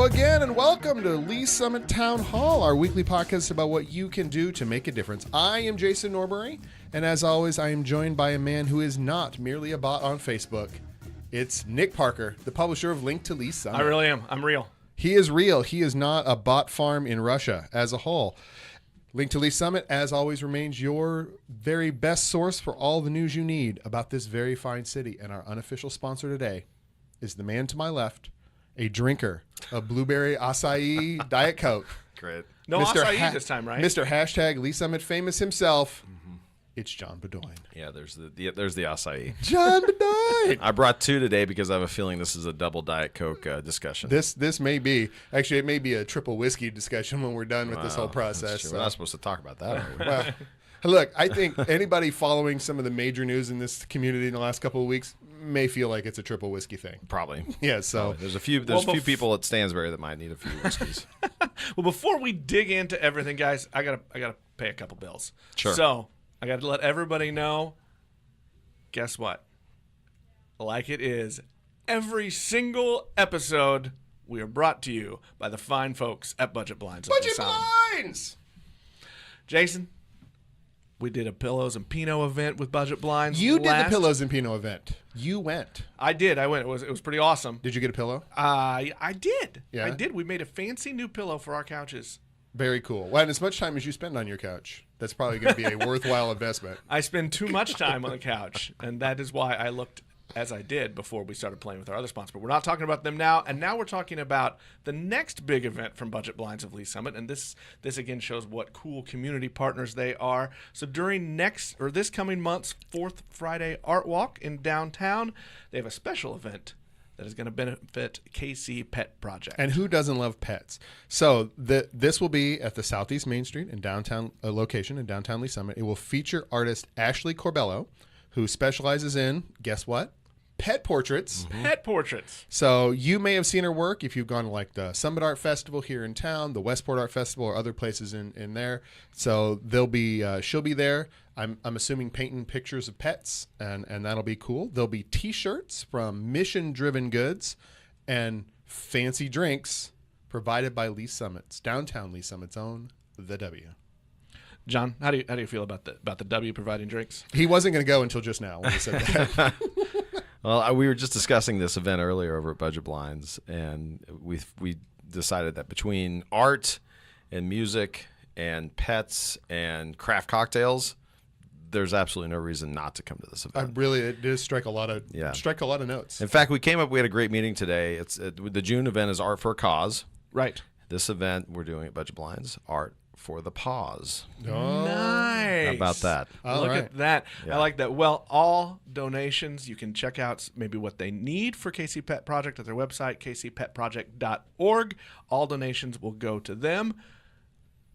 again, and welcome to Lee Summit Town Hall, our weekly podcast about what you can do to make a difference. I am Jason Norbury, and as always, I am joined by a man who is not merely a bot on Facebook. It's Nick Parker, the publisher of Link to Lee Summit. I really am. I'm real. He is real. He is not a bot farm in Russia as a whole. Link to Lee Summit, as always, remains your very best source for all the news you need about this very fine city. And our unofficial sponsor today is the man to my left, a drinker of blueberry acai Diet Coke. Great. No acai this time, right? Mr. Hashtag Lee Summit famous himself. It's John Bedoin. Yeah, there's the acai. John Bedoin. I brought two today because I have a fefeeling this is a double Diet Coke discussion. This may be, actually, it may be a triple whiskey discussion when we're done with this whole process. We're not supposed to talk about that, are we? Well, look, I think anybody following some of the major news in this community in the last couple of weeks may feel like it's a triple whiskey thing. Probably. Yeah, so There's a few people at Stansbury that might need a few whiskeys. Well, before we dig into everything, guys, I gotta pay a couple bills. Sure. So I got to let everybody know. Guess what? Like it is, every single episode we are brought to you by the fine folks at Budget Blinds. Budget Blinds! Jason, we did a Pillows and Pinot event with Budget Blinds. You did the Pillows and Pinot event. You went. I did. I went. It was pretty awesome. Did you get a pillow? I did. Yeah? I did. We made a fancy new pillow for our couches. Very cool. Well, and as much time as you spend on your couch, that's probably going to be a worthwhile investment. I spend too much time on the couch, and that is why I looked as I did before we started playing with our other sponsors. But we're not talking about them now, and now we're talking about the next big event from Budget Blinds of Lee Summit, and this again shows what cool community partners they are. So during this coming month's 4th Friday Art Walk in downtown, they have a special event that is going to benefit KC Pet Project. And who doesn't love pets? So this will be at the Southeast Main Street in downtown location in downtown Lee Summit. It will feature artist Ashley Corbello, who specializes in, guess what? Pet portraits. Pet portraits. So you may have seen her work if you've gone to like the Summit Art Festival here in town, the Westport Art Festival, or other places in there. So she'll be there. I'm assuming painting pictures of pets, and that'll be cool. There'll be T-shirts from Mission Driven Goods and fancy drinks provided by Lee Summit's downtown Lee Summit's own The W. John, how do you feel about the W providing drinks? He wasn't going to go until just now when he said that. Well, we were just discussing this event earlier over at Budget Blinds, and we decided that between art and music and pets and craft cocktails, there's absolutely no reason not to come to this event. It does strike a lot of notes. In fact, we had a great meeting today. The June event is Art for a Cause. Right. This event we're doing at Budget Blinds, Art for the Pause. Oh, nice. How about that? Look right. at that. Yeah. I like that. Well, all donations, you can check out maybe what they need for KC Pet Project at their website, kcpetproject.org. All donations will go to them.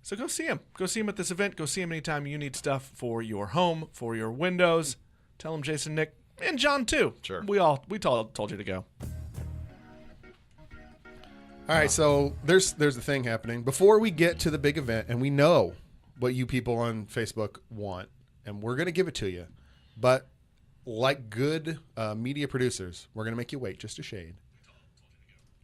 So go see them. Go see them at this event. Go see them anytime you need stuff for your home, for your windows. Tell them Jason, Nick, and John too. Sure. We told you to go. All right, so there's the thing happening. Before we get to the big event, and we know what you people on Facebook want, and we're going to give it to you. But like good media producers, we're going to make you wait just a shade.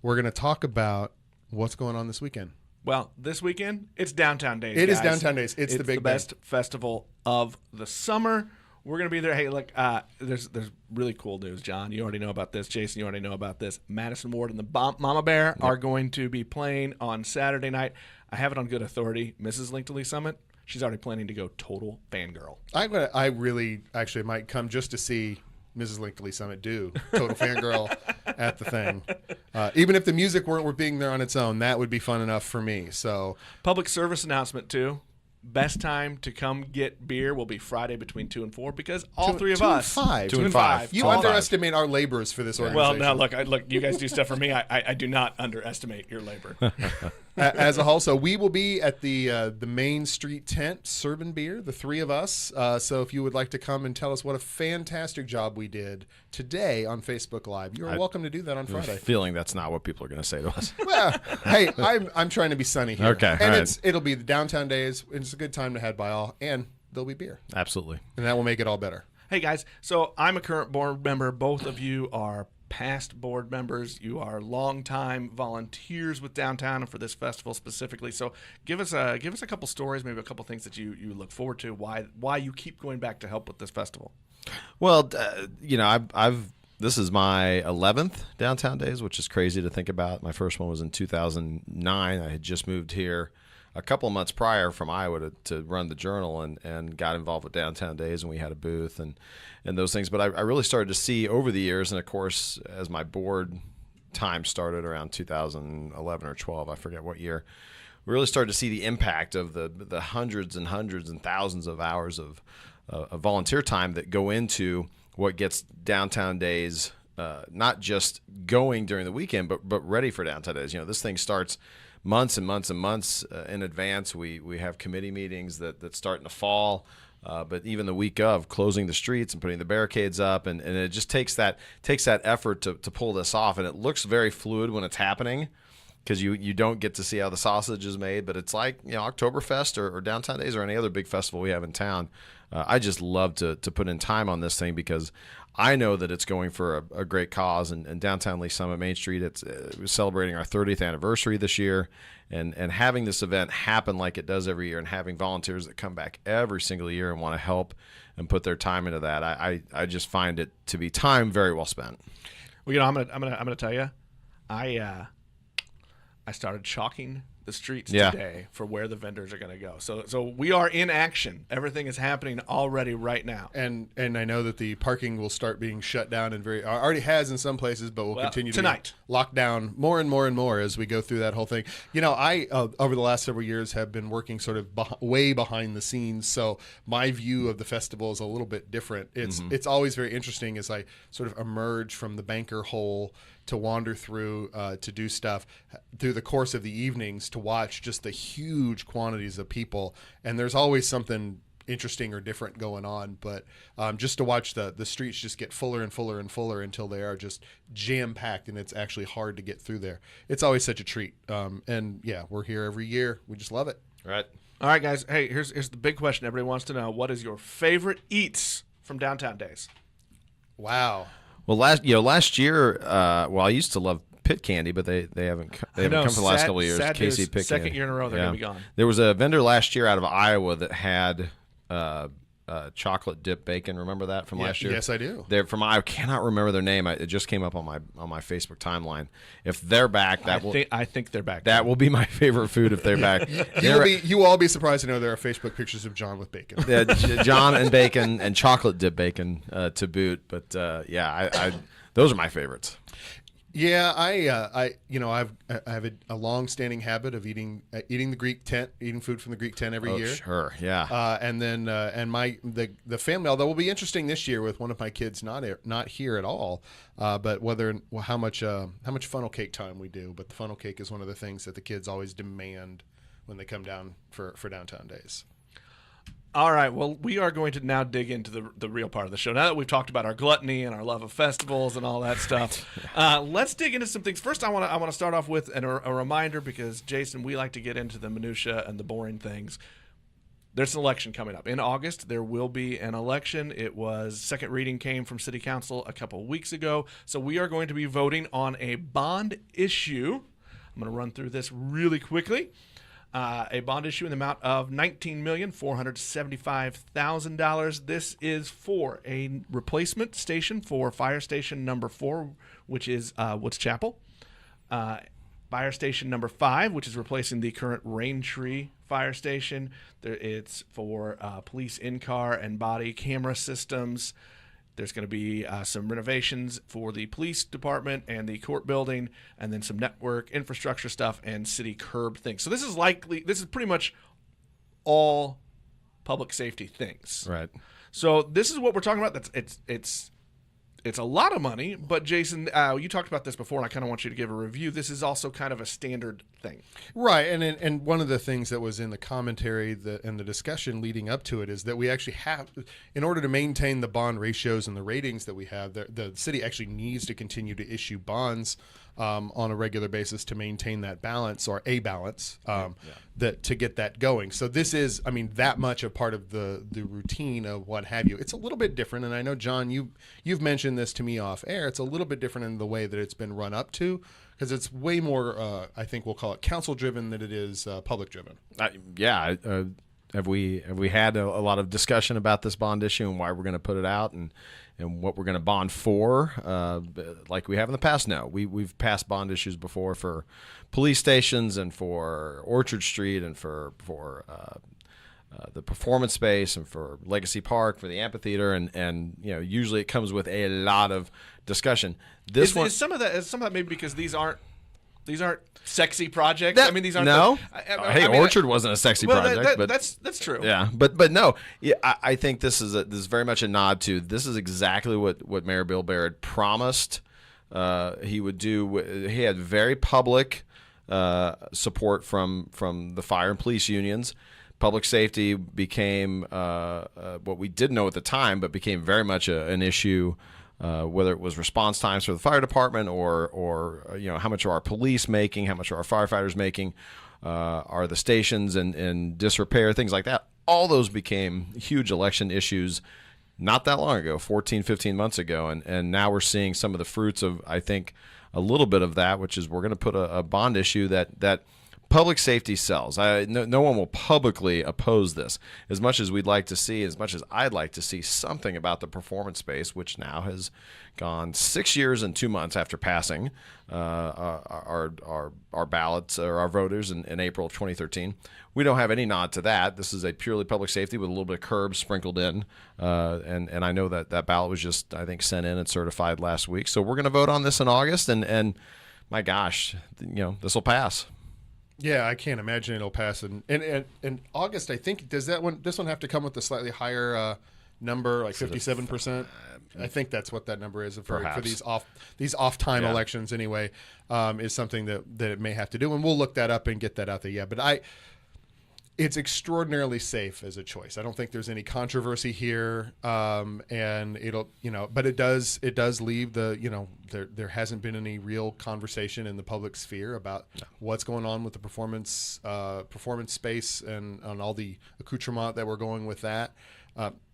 We're going to talk about what's going on this weekend. Well, this weekend, it's Downtown Days. It is guys. Downtown Days. It's the big best festival of the summer. We're going to be there. Hey, look, there's really cool news, John. You already know about this. Jason, you already know about this. Madison Ward and the Mama Bear are going to be playing on Saturday night. I have it on good authority. Mrs. Link to Lee Summit, she's already planning to go total fangirl. I really actually might come just to see Mrs. Link to Lee Summit do total fangirl at the thing. Even if the music weren't being there on its own, that would be fun enough for me. So, public service announcement, too. Best time to come get beer will be Friday between 2 and 4 because all three of us. 2 and 5. 2 and 5. You underestimate our labors for this organization. Well, no, look, you guys do stuff for me. I do not underestimate your labor. As a whole, so we will be at the Main Street tent serving beer, the three of us. So if you would like to come and tell us what a fantastic job we did today on Facebook Live, you're welcome to do that on I have a Friday. feeling that's not what people are going to say to us. Well, hey, I'm trying to be sunny here. Okay, and all right. it'll be the downtown days. It's a good time to head by all, and there'll be beer, Absolutely. and that will make it all better. Hey, guys. So I'm a current board member. Both of you are past board members. You are longtime volunteers with Downtown and for this festival specifically. So give us a couple stories, maybe a couple things that you look forward to. Why you keep going back to help with this festival? Well, I've this is my 11th Downtown Days, which is crazy to think about. My first one was in 2009. I had just moved here a couple of months prior from Iowa to run the Journal, and got involved with Downtown Days, and we had a booth and those things. But I really started to see over the years, and of course, as my board time started around 2011 or 12, I forget what year, we really started to see the impact of the hundreds and hundreds and thousands of hours of volunteer time that go into what gets Downtown Days not just going during the weekend, but ready for Downtown Days. This thing starts months and months and months in advance. We have committee meetings that start in the fall, but even the week of, closing the streets and putting the barricades up, and it just takes that effort to pull this off. And it looks very fluid when it's happening, because you don't get to see how the sausage is made, but it's like Oktoberfest or Downtown Days or any other big festival we have in town. I just love to put in time on this thing, because I know that it's going for a great cause. And Downtown Lee Summit Main Street, we're celebrating our 30th anniversary this year, and having this event happen like it does every year, and having volunteers that come back every single year and want to help and put their time into that, I just find it to be time very well spent. Well, I'm gonna tell you, I started chalking the streets today for where the vendors are going to go. So we are in action. Everything is happening already right now. And I know that the parking will start being shut down and already has in some places, but will continue tonight to be locked down more and more and more as we go through that whole thing. I over the last several years have been working sort of way behind the scenes, so my view of the festival is a little bit different. It's always very interesting as I sort of emerge from the banker hole to wander through to do stuff through the course of the evenings, to watch just the huge quantities of people. And there's always something interesting or different going on, but just to watch the streets just get fuller and fuller and fuller until they are just jam-packed, and it's actually hard to get through there. It's always such a treat. And yeah, we're here every year. We just love it. Right. All right, guys. Hey, here's the big question everybody wants to know. What is your favorite eats from Downtown Days? Wow. Well, last year, I used to love Pit Candy, but they haven't come for the last couple of years. Casey Pit Candy. Second year in a row, they're going to be gone. There was a vendor last year out of Iowa that had chocolate dip bacon. Remember that from last year? Yes, I do. They're from Iowa. I cannot remember their name. It just came up on my Facebook timeline. If they're back, I think they're back. That will be my favorite food if they're back. You will all be surprised to know there are Facebook pictures of John with bacon. John and bacon and chocolate dip bacon to boot. But I those are my favorites. Yeah, I have a long-standing habit of eating the Greek tent, eating food from the Greek tent every year. Sure, yeah. And then the family, although it will be interesting this year with one of my kids not here at all, but how much funnel cake time we do. But the funnel cake is one of the things that the kids always demand when they come down for Downtown Days. All right, well, we are going to now dig into the real part of the show. Now that we've talked about our gluttony and our love of festivals and all that stuff, let's dig into some things. First, I want to start off with a reminder, because, Jason, we like to get into the minutia and the boring things. There's an election coming up. In August, there will be an election. Second reading came from City Council a couple weeks ago, so we are going to be voting on a bond issue. I'm going to run through this really quickly. A bond issue in the amount of $19,475,000. This is for a replacement station for Fire Station number 4, which is Woods Chapel. Fire Station number 5, which is replacing the current Raintree Fire Station. It's for police in-car and body camera systems. There's going to be some renovations for the police department and the court building, and then some network infrastructure stuff and city curb things. So this is pretty much all public safety things. Right. So this is what we're talking about. It's a lot of money, but Jason, you talked about this before, and I kind of want you to give a review. This is also kind of a standard thing. Right, and one of the things that was in the commentary and the discussion leading up to it is that we actually have, in order to maintain the bond ratios and the ratings that we have, the city actually needs to continue to issue bonds on a regular basis to maintain that balance or a balance that to get that going. So this is, I mean, that much a part of the routine of what have you. It's a little bit different, and I know, John, you've mentioned this to me off air. It's a little bit different in the way that it's been run up to, because it's way more, I think we'll call it council driven than it is public driven. Have we had a lot of discussion about this bond issue and why we're going to put it out and what we're going to bond for, like we have in the past? No, we've passed bond issues before for police stations and for Orchard Street and for the performance space and for Legacy Park, for the amphitheater, and usually it comes with a lot of discussion. Is some of that maybe because these aren't sexy projects? I mean, these aren't. No. I mean, Orchard wasn't a sexy project, but that's true. Yeah, but no. Yeah, I think this is very much a nod to this is exactly what Mayor Bill Baird promised he would do. He had very public support from the fire and police unions. Public safety became what we didn't know at the time, but became very much an issue. Whether it was response times for the fire department or how much are our police making, how much are our firefighters making, are the stations in disrepair, things like that. All those became huge election issues not that long ago, 14, 15 months ago. And now we're seeing some of the fruits of, I think, a little bit of that, which is we're going to put a bond issue that public safety sells. No one will publicly oppose this. As much as we'd like to see, as much as I'd like to see something about the performance space, which now has gone 6 years and 2 months after passing our ballots or our voters in April of 2013. We don't have any nod to that. This is a purely public safety with a little bit of curbs sprinkled in. And I know that ballot was just, I think, sent in and certified last week. So we're going to vote on this in August. And my gosh, this will pass. Yeah, I can't imagine it'll pass in August. I think this one have to come with a slightly higher number, like 57%. I think that's what that number is for these off time elections anyway. Is something that it may have to do, and we'll look that up and get that out there. Yeah, but it's extraordinarily safe as a choice. I don't think there's any controversy here, and it'll but it does leave there hasn't been any real conversation in the public sphere about what's going on with the performance space and on all the accoutrement that we're going with that.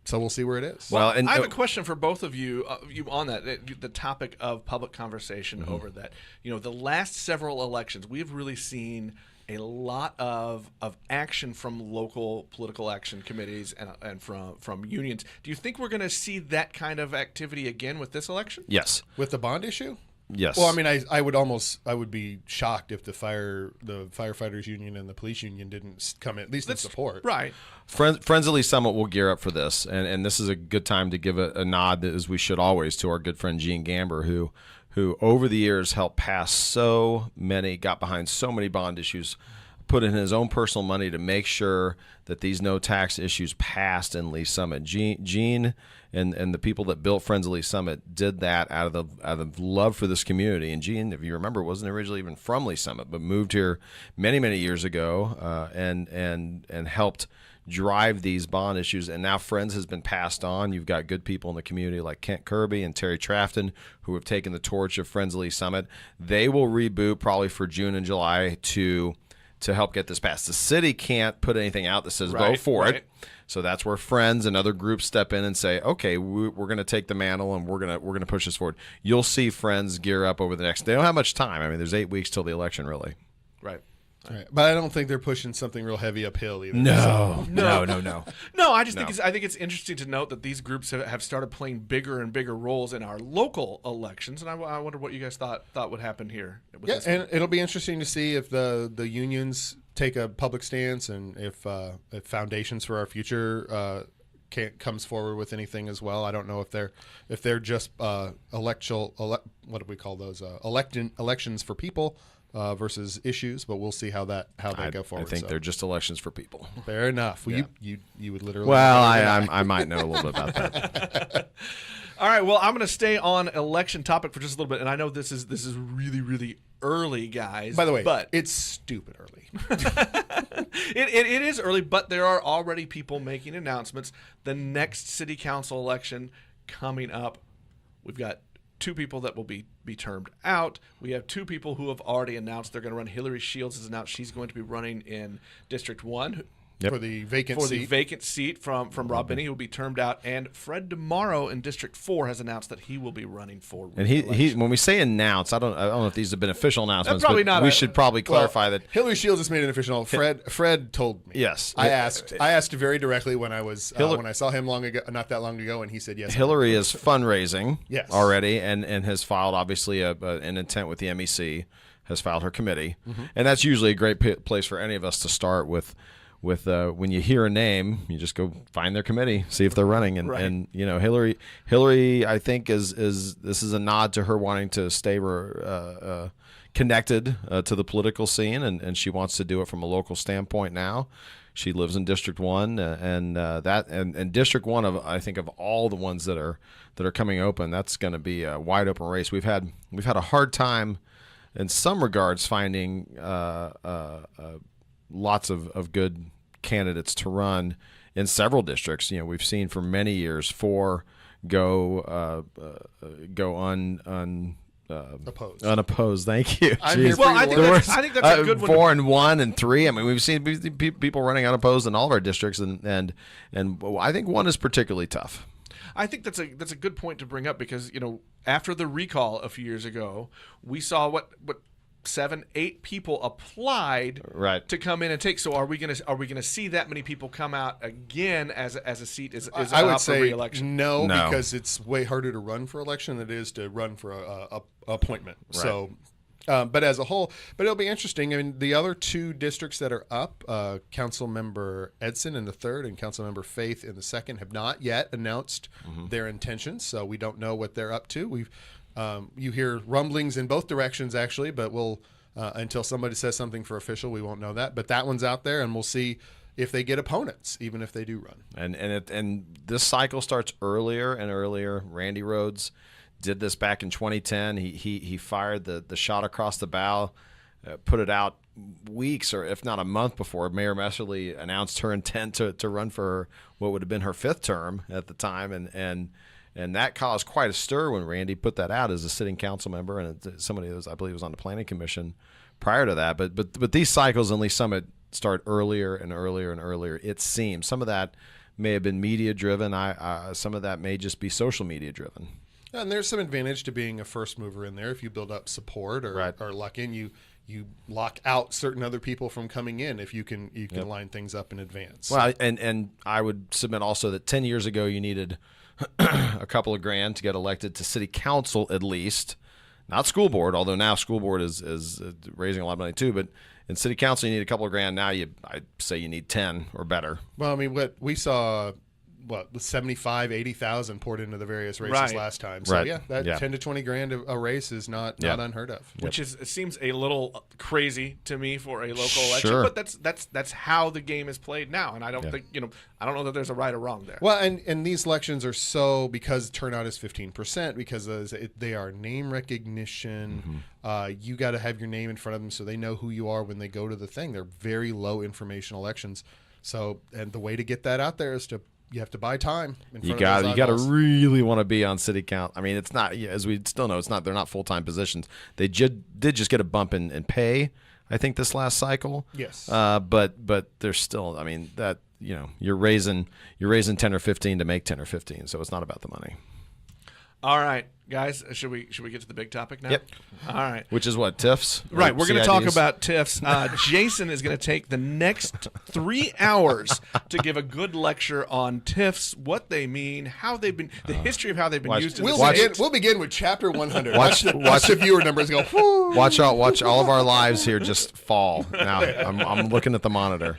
So we'll see where it is. Well, and I have a question for both of you on that, the topic of public conversation over that. The last several elections, we've really seen a lot of action from local political action committees and from unions. Do you think we're going to see that kind of activity again with this election? Yes. With the bond issue? Yes. Well, I mean, I would be shocked if the firefighters union and the police union didn't come in, at least in support. Right. Friends of Lee Summit will gear up for this, and this is a good time to give a nod, as we should always, to our good friend Gene Gamber, who over the years helped pass got behind so many bond issues, put in his own personal money to make sure that these no tax issues passed in Lee Summit. Gene and the people that built Friends of Lee Summit did that out of love for this community. And Gene, if you remember, wasn't originally even from Lee Summit, but moved here many, many years ago and helped drive these bond issues. And now Friends has been passed on. You've got good people in the community like Kent Kirby and Terry Trafton who have taken the torch of Friends of Lee Summit. They will reboot probably for June and July to help get this passed. The city can't put anything out that says vote for it. So that's where Friends and other groups step in and say, okay, we're going to take the mantle and we're going to push this forward. You'll see Friends gear up over the next. They don't have much time. I mean, there's 8 weeks till the election, really. Right. Right. But I don't think they're pushing something real heavy uphill either. No. No, I think it's interesting to note that these groups have started playing bigger and bigger roles in our local elections, and I wonder what you guys thought would happen here. With this and it'll be interesting to see if the unions take a public stance and if Foundations for Our Future comes forward with anything as well. I don't know if they're just what do we call those elections for people. Versus issues, but we'll see how they go forward. I think they're just elections for people. Fair enough. Well, you would literally. Well, I might know a little bit about that. All right. Well, I'm going to stay on election topic for just a little bit, and I know this is really really early, guys. By the way, but it's stupid early. It is early, but there are already people making announcements. The next city council election coming up, we've got two people that will be termed out. We have two people who have already announced they're going to run. Hillary Shields has announced she's going to be running in District 1. For the vacant for seat. the vacant seat from Rob Binney, who will be termed out, and Fred DeMauro in District 4 has announced that he will be running for And he when we say announce, I don't know if these have been official announcements. Probably but not we a- should probably clarify that. Hillary Shields has made an official. Fred told me. Yes. I asked very directly when I saw him not that long ago, and he said yes. Hillary is fundraising Yes. already and has filed obviously an intent with the MEC, has filed her committee, and that's usually a great place for any of us to start with when you hear a name, you just go find their committee, see if they're running, and you know Hillary I think is this is a nod to her wanting to stay connected to the political scene, and she wants to do it from a local standpoint now. She lives in District 1, and District 1 I think of all the ones that are coming open, that's going to be a wide open race. We've had a hard time in some regards finding lots of good candidates to run in several districts. You know, we've seen for many years 4 go unopposed. Thank you. I'm here Jeez. for Well, you I to think learn. that's a good one. 4 and 1 and 3. I mean, we've seen people running unopposed in all of our districts, and I think 1 is particularly tough. I think that's a good point to bring up because, you know, after the recall a few years ago, we saw what 7, 8 people applied to come in and take. So are we gonna see that many people come out again as a seat is I would up for say re-election? no, because it's way harder to run for election than it is to run for a appointment. Right. So, but as a whole, but it'll be interesting. I mean, the other 2 districts that are up, Councilmember Edson in the 3rd and Councilmember Faith in the 2nd, have not yet announced their intentions. So we don't know what they're up to. You hear rumblings in both directions, actually, but we'll until somebody says something for official, we won't know that. But that one's out there, and we'll see if they get opponents, even if they do run. And this cycle starts earlier and earlier. Randy Rhodes did this back in 2010. He fired the shot across the bow, put it out weeks or if not a month before Mayor Messerly announced her intent to run for what would have been her 5th term at the time, and that caused quite a stir when Randy put that out as a sitting council member, and somebody that I believe was on the planning commission prior to that. But these cycles in Lee Summit start earlier and earlier and earlier. It seems some of that may have been media driven. Some of that may just be social media driven. And there's some advantage to being a first mover in there. If you build up support or luck in, you lock out certain other people from coming in if you can line things up in advance. Well, and I would submit also that 10 years ago you needed a couple of grand to get elected to city council, at least, not school board, although now school board is raising a lot of money too, but in city council you need a couple of grand. Now I'd say you need 10 or better. Well, I mean, what we saw, 75, 80,000 poured into the various races last time. So yeah, that 10 to 20 grand a race is not unheard of. Which it seems a little crazy to me for a local election, Sure. but that's how the game is played now, and I don't think I don't know that there's a right or wrong there. Well, and these elections are because turnout is 15%, because they are name recognition. You got to have your name in front of them so they know who you are when they go to the thing. They're very low information elections. So, and the way to get that out there is you have to buy time. You got to really want to be on city count. I mean, it's not, as we still know, they're not full-time positions. They did just get a bump in pay, I think, this last cycle. Yes. But they're still, I mean, that you're raising 10 or 15 to make 10 or 15, so it's not about the money. All right, guys, should we get to the big topic now? Yep. All right. Which is what, TIFs? Right, we're going to talk CIDs? about TIFs. Jason is going to take the next 3 hours to give a good lecture on TIFs, what they mean, how they've been, the history of how they've been used in the state. We'll begin with chapter 100. Watch the viewer numbers go. Whoo. Watch all of our lives here just fall. Now I'm looking at the monitor.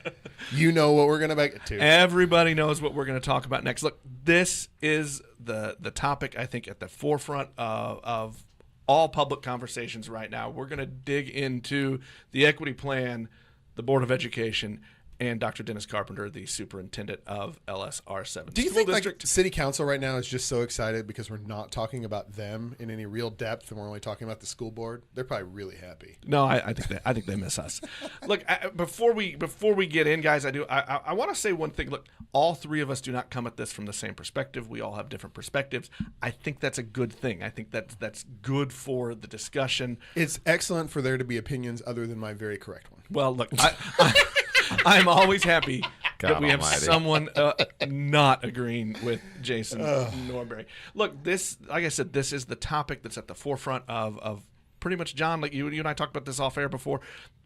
You know what we're going to make it to. Everybody knows what we're going to talk about next. Look, this is the topic, I think, at the forefront of all public conversations right now. We're going to dig into the equity plan, the Board of Education, and Dr. Dennis Carpenter, the superintendent of LSR7 Do you School think District. like city council right now is just so excited because we're not talking about them in any real depth and we're only talking about the school board? They're probably really happy. No, I think they miss us. Look, before we get in, guys, I want to say one thing. Look, all three of us do not come at this from the same perspective. We all have different perspectives. I think that's a good thing. I think that's good for the discussion. It's excellent for there to be opinions other than my very correct one. Well, look, I'm always happy that we have almighty. someone not agreeing with Jason Norbury. Look, this, like I said, this is the topic that's at the forefront of pretty much, John, like you and I talked about this off air before.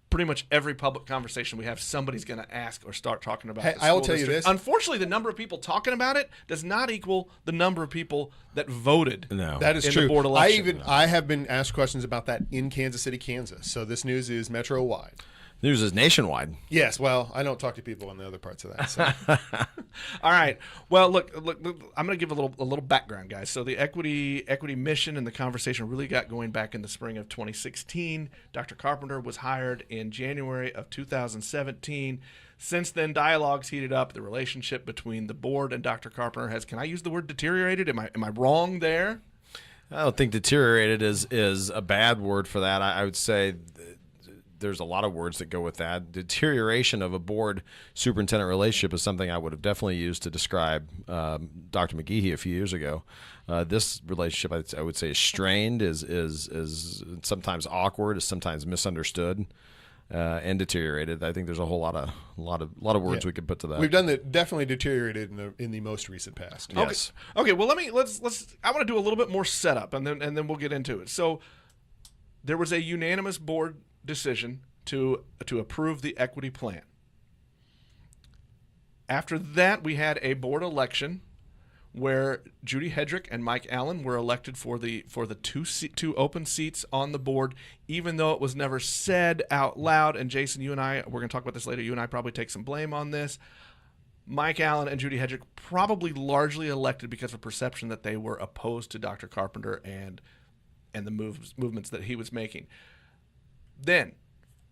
Pretty much every public conversation we have, somebody's going to ask or start talking about. Hey, the I will school tell you district. this. Unfortunately, the number of people talking about it does not equal the number of people that voted. No. That is in true. the board election. I have been asked questions about that in Kansas City, Kansas. So this news is metro wide. News is nationwide. Yes, well, I don't talk to people in the other parts of that. So. All right. Well, look, I'm going to give a little background, guys. So the equity mission and the conversation really got going back in the spring of 2016. Dr. Carpenter was hired in January of 2017. Since then, dialogues heated up. The relationship between the board and Dr. Carpenter has, can I use the word deteriorated? Am I wrong there? I don't think deteriorated is a bad word for that. I would say there's a lot of words that go with that. Deterioration of a board superintendent relationship is something I would have definitely used to describe Dr. McGehee a few years ago. This relationship, I would say, is strained, is sometimes awkward, is sometimes misunderstood, and deteriorated. I think there's a whole lot of words we could put to that. We've done that, definitely deteriorated in the most recent past. Yes. Okay. Well, let's. I want to do a little bit more setup, and then we'll get into it. So, there was a unanimous board decision to approve the equity plan. After that, we had a board election where Judy Hedrick and Mike Allen were elected for the two open seats on the board, even though it was never said out loud. And Jason, you and I, we're going to talk about this later. You and I probably take some blame on this. Mike Allen and Judy Hedrick probably largely elected because of perception that they were opposed to Dr. Carpenter and the movements that he was making. Then,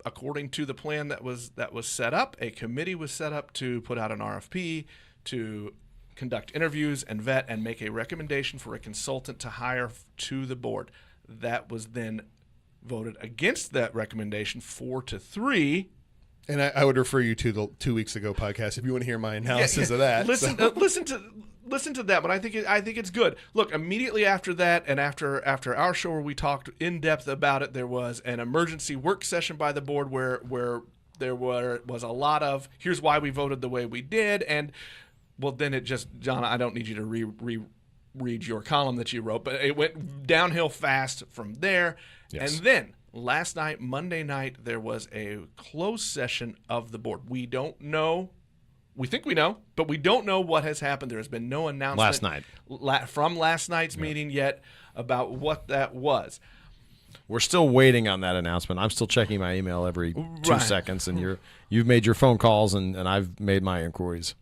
according to the plan that was set up, a committee was set up to put out an RFP to conduct interviews and vet and make a recommendation for a consultant to hire to the board. That was then voted against that recommendation 4-3. And I would refer you to the 2 weeks ago podcast if you want to hear my analysis of that. Listen to that, but I think it's good. Look, immediately after that, and after our show where we talked in depth about it, there was an emergency work session by the board where there was a lot of here's why we voted the way we did, and well, then it just, John, I don't need you to read your column that you wrote, but it went downhill fast from there, Yes. And then. Last night, Monday night, there was a closed session of the board. We don't know. We think we know, but we don't know what has happened. There has been no announcement Last night. from last night's meeting yet about what that was. We're still waiting on that announcement. I'm still checking my email every 2 Right. seconds, and you've made your phone calls, and I've made my inquiries.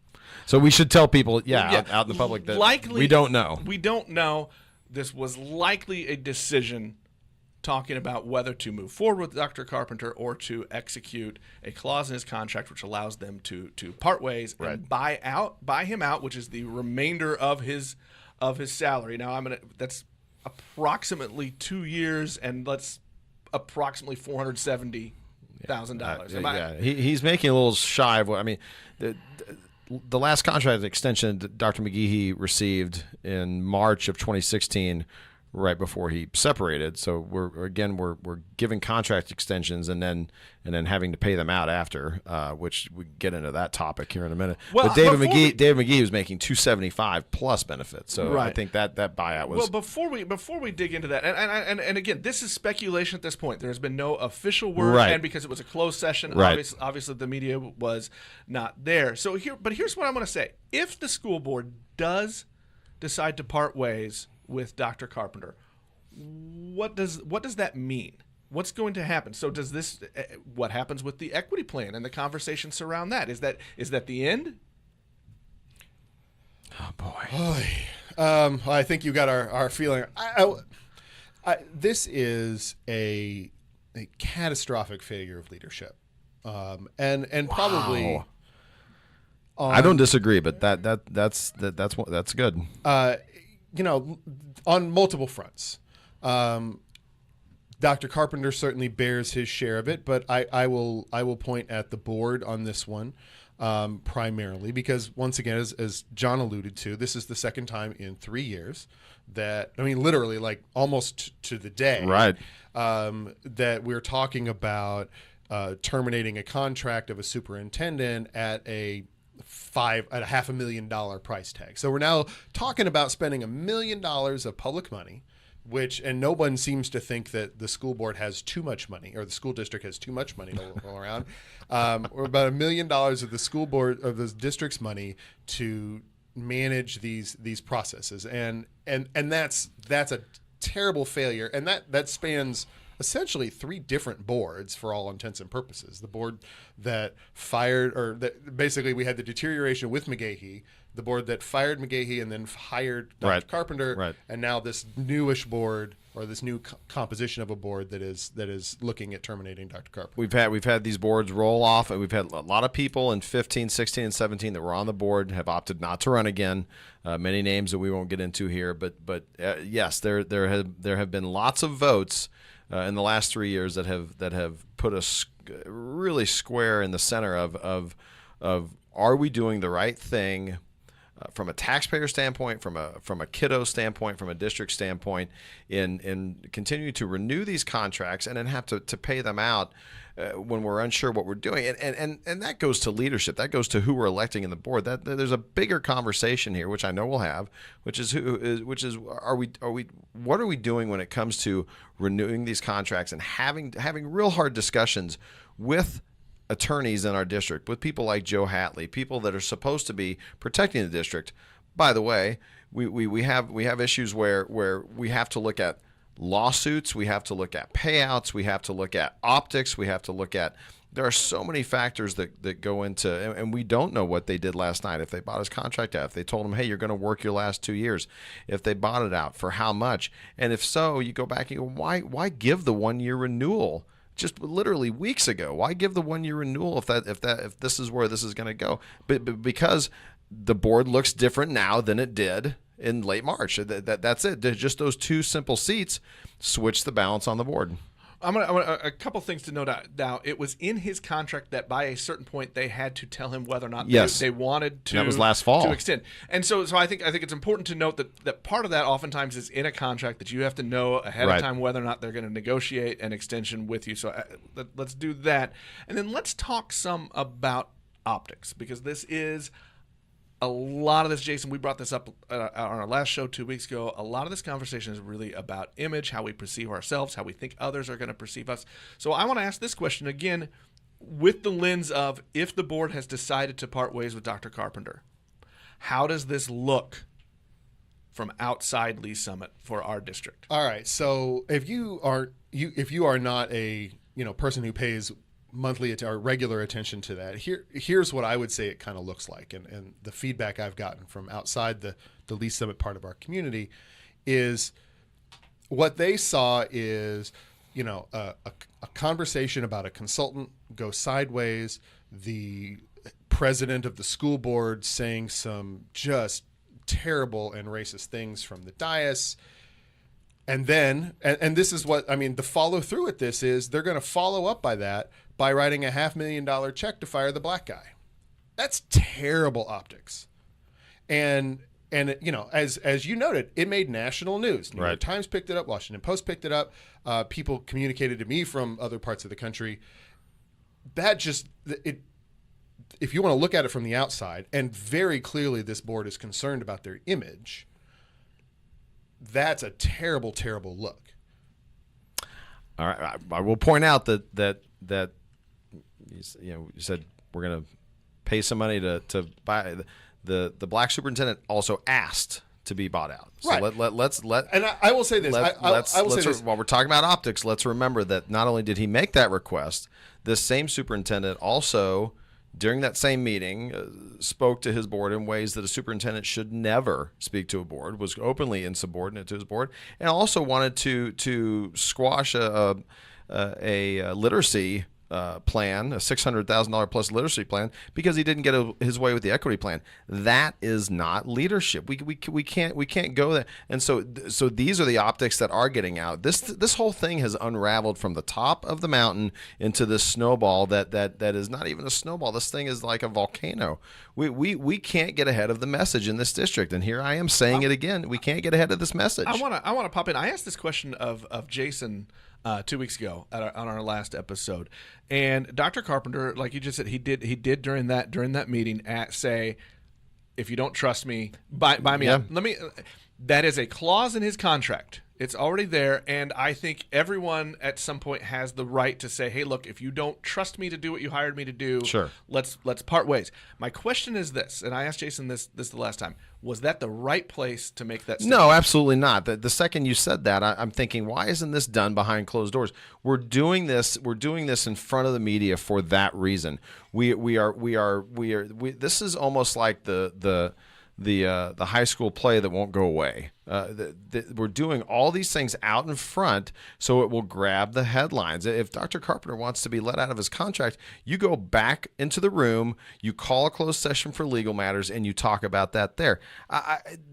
So we should tell people, out in the public that we don't know. We don't know. This was likely a decision talking about whether to move forward with Dr. Carpenter or to execute a clause in his contract which allows them to part ways and buy him out, which is the remainder of his salary. Now that's approximately 2 years, and that's approximately $470,000. He's making a little shy of what I mean. The last contract extension that Dr. McGehee received in March of 2016. Right before he separated, so we're giving contract extensions and then having to pay them out after, which we get into that topic here in a minute. Well, but David McGehee was making $275 plus benefits, so right. I think that buyout was. Well, before we dig into that, and again, this is speculation at this point. There has been no official word, Right. and because it was a closed session, Right. obviously the media was not there. So here's what I'm going to say: if the school board does decide to part ways with Dr. Carpenter, what does that mean? What's going to happen? So does this? What happens with the equity plan and the conversations around that? Is that the end? Oh boy. I think you got our feeling. This is a catastrophic failure of leadership, and probably I don't disagree, but that's good. On multiple fronts. Dr. Carpenter certainly bears his share of it, but I will point at the board on this one primarily because, once again, as John alluded to, this is the second time in 3 years that, literally, like almost to the day, right, that we're talking about terminating a contract of a superintendent at a $500,000 price tag. So we're now talking about spending $1 million of public money, and no one seems to think that the school board has too much money or the school district has too much money to roll around. Or about $1 million of the school board of the district's money to manage these processes, and that's a terrible failure, and that spans essentially 3 different boards for all intents and purposes. The board that fired, or that basically we had the deterioration with McGahee, the board that fired McGahee and then hired Dr. Carpenter, and now this newish board, or this new composition of a board that is looking at terminating Dr. Carpenter. We've had these boards roll off, and we've had a lot of people in 15, 16, and 17 that were on the board have opted not to run again. Many names that we won't get into here, but yes, there have been lots of votes in the last 3 years that have put us really square in the center of are we doing the right thing from a taxpayer standpoint, from a kiddo standpoint, from a district standpoint, in continuing to renew these contracts and then have to pay them out when we're unsure what we're doing, and that goes to leadership. That goes to who we're electing in the board. That there's a bigger conversation here, which I know we'll have, what are we doing when it comes to renewing these contracts and having real hard discussions with attorneys in our district, with people like Joe Hatley, people that are supposed to be protecting the district. By the way, we have issues where we have to look at lawsuits, we have to look at payouts, we have to look at optics, we have to look at, there are so many factors that go into, and we don't know what they did last night. If they bought his contract out, if they told him, hey, you're going to work your last 2 years, if they bought it out, for how much, and if so, you go back and you go, why give the 1-year renewal? Just literally weeks ago, why give the 1-year renewal if this is where this is going to go? But because the board looks different now than it did in late March. That's it. Just those 2 simple seats switch the balance on the board. I'm gonna a couple things to note out. Now, it was in his contract that by a certain point they had to tell him whether or not they wanted to. That was last fall. To extend. And so I think it's important to note that part of that oftentimes is in a contract that you have to know ahead of time whether or not they're going to negotiate an extension with you. So let's do that, and then let's talk some about optics, because this is a lot of this, Jason, we brought this up on our last show 2 weeks ago. A lot of this conversation is really about image, how we perceive ourselves, how we think others are going to perceive us. So I want to ask this question again with the lens of, if the board has decided to part ways with Dr. Carpenter, how does this look from outside Lee Summit for our district? All right. So if you are not a person who pays monthly or regular attention to that, here's what I would say it kind of looks like, and the feedback I've gotten from outside the Lee Summit part of our community is what they saw is a conversation about a consultant go sideways, the president of the school board saying some just terrible and racist things from the dais. And then, and this is what, the follow through with this is they're going to follow up by that by writing a $500,000 check to fire the black guy. That's terrible optics. And as you noted, it made national news. New York Times picked it up. Washington Post picked it up. People communicated to me from other parts of the country. If you want to look at it from the outside, and very clearly this board is concerned about their image, that's a terrible, terrible look. All right, I will point out that you said we're going to pay some money to buy the black superintendent. Also asked to be bought out. So let's and I will say this. While we're talking about optics, let's remember that not only did he make that request, this same superintendent also, during that same meeting, spoke to his board in ways that a superintendent should never speak to a board, was openly insubordinate to his board, and also wanted to squash a literacy plan, a $600,000 plus literacy plan, because he didn't get his way with the equity plan. That is not leadership. We can't go there. And so these are the optics that are getting out. This whole thing has unraveled from the top of the mountain into this snowball that is not even a snowball. This thing is like a volcano. We can't get ahead of the message in this district, and here I am saying it again. We can't get ahead of this message. I want to pop in. I asked this question of Jason 2 weeks ago on our last episode, and Dr. Carpenter, like you just said, he did during that meeting say, if you don't trust me, buy me up. That is a clause in his contract. It's already there, and I think everyone at some point has the right to say, hey, look, if you don't trust me to do what you hired me to do, sure, let's part ways. My question is this, and I asked Jason this the last time, was that the right place to make that statement? No, absolutely not. The second you said that, I'm thinking, why isn't this done behind closed doors? We're doing this in front of the media for that reason. We are this is almost like the high school play that won't go away. We're doing all these things out in front so it will grab the headlines. If Dr. Carpenter wants to be let out of his contract, you go back into the room, you call a closed session for legal matters, and you talk about that there.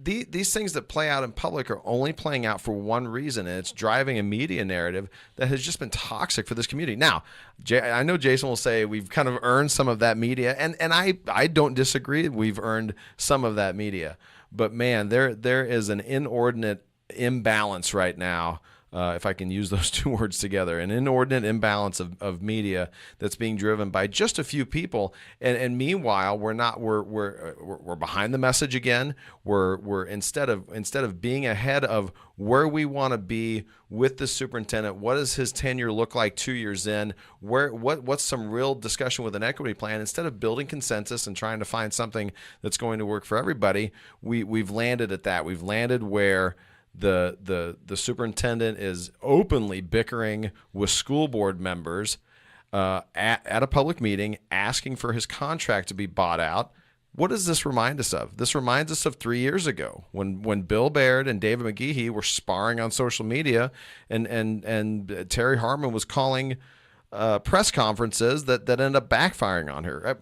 These things that play out in public are only playing out for one reason, and it's driving a media narrative that has just been toxic for this community. Now, I know Jason will say we've kind of earned some of that media, and I don't disagree. We've earned some of that media. But man, there is an inordinate imbalance right now, if I can use those two words together, an inordinate imbalance of media that's being driven by just a few people. And meanwhile, we're behind the message again. We're instead of being ahead of where we want to be with the superintendent, what does his tenure look like 2 years in? What's some real discussion with an equity plan? Instead of building consensus and trying to find something that's going to work for everybody, we've landed at that. We've landed where the superintendent is openly bickering with school board members at a public meeting, asking for his contract to be bought out. What does this remind us of? This reminds us of 3 years ago when Bill Baird and David McGehee were sparring on social media, and Terry Harmon was calling press conferences that ended up backfiring on her.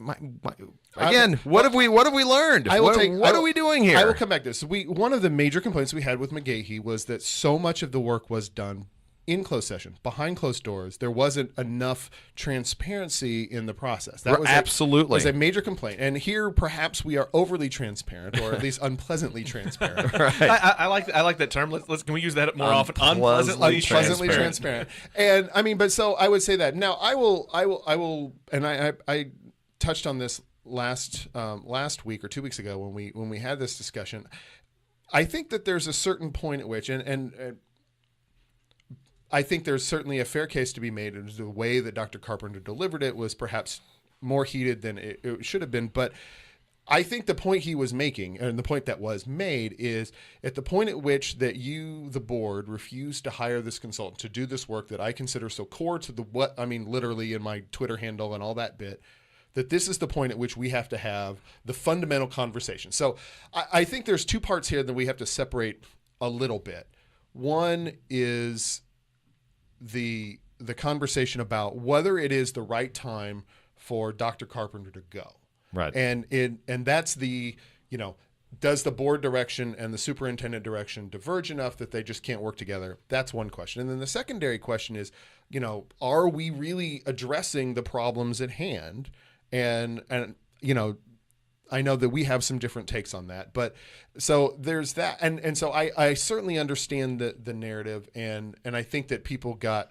What have we learned? What are we doing here? I will come back to this. One of the major complaints we had with McGehee was that so much of the work was done in closed session, behind closed doors. There wasn't enough transparency in the process. That was a major complaint. And here, perhaps we are overly transparent, or at least unpleasantly transparent. Right. I like that term. Can we use that more often? Unpleasantly transparent. And I mean, but so I would say that. Now I will, and I touched on this last week or 2 weeks ago when we had this discussion. I think that there's a certain point at which, and I think there's certainly a fair case to be made. And the way that Dr. Carpenter delivered it was perhaps more heated than it should have been. But I think the point he was making, and the point that was made, is at the point at which that you, the board, refused to hire this consultant to do this work that I consider so core to literally in my Twitter handle and all that bit, that this is the point at which we have to have the fundamental conversation. So I think there's two parts here that we have to separate a little bit. One is the conversation about whether it is the right time for Dr. Carpenter to go. Right. And that's does the board direction and the superintendent direction diverge enough that they just can't work together? That's one question. And then the secondary question is, are we really addressing the problems at hand? And I know that we have some different takes on that, but so there's that. And so I certainly understand the narrative, and I think that people got,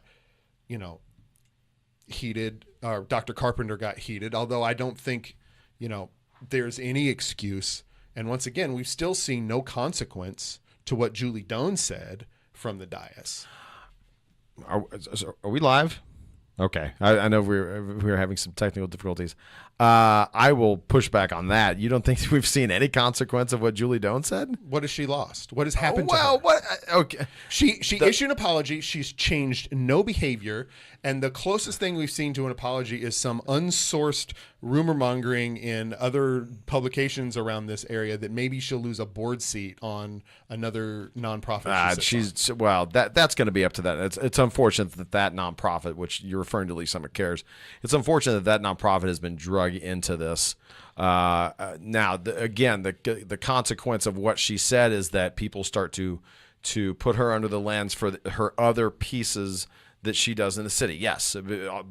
heated, or Dr. Carpenter got heated, although I don't think, there's any excuse. And once again, we've still seen no consequence to what Julie Doan said from the dais. Are we live? Okay. I know we're having some technical difficulties. I will push back on that. You don't think we've seen any consequence of what Julie Doan said? What has she lost? What has happened to her? What? Okay. She issued an apology. She's changed no behavior. And the closest thing we've seen to an apology is some unsourced rumor mongering in other publications around this area that maybe she'll lose a board seat on another nonprofit. That's going to be up to that. It's unfortunate that nonprofit, which you're referring to, Lee's Summit Cares, it's unfortunate that nonprofit has been drug into this. Now, the consequence of what she said is that people start to put her under the lens for her other pieces that she does in the city. Yes,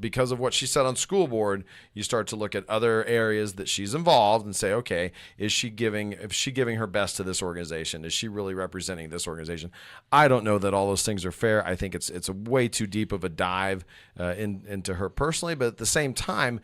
because of what she said on school board, you start to look at other areas that she's involved and say, okay, is she giving her best to this organization? Is she really representing this organization? I don't know that all those things are fair. I think it's a way too deep of a dive into her personally, but at the same time,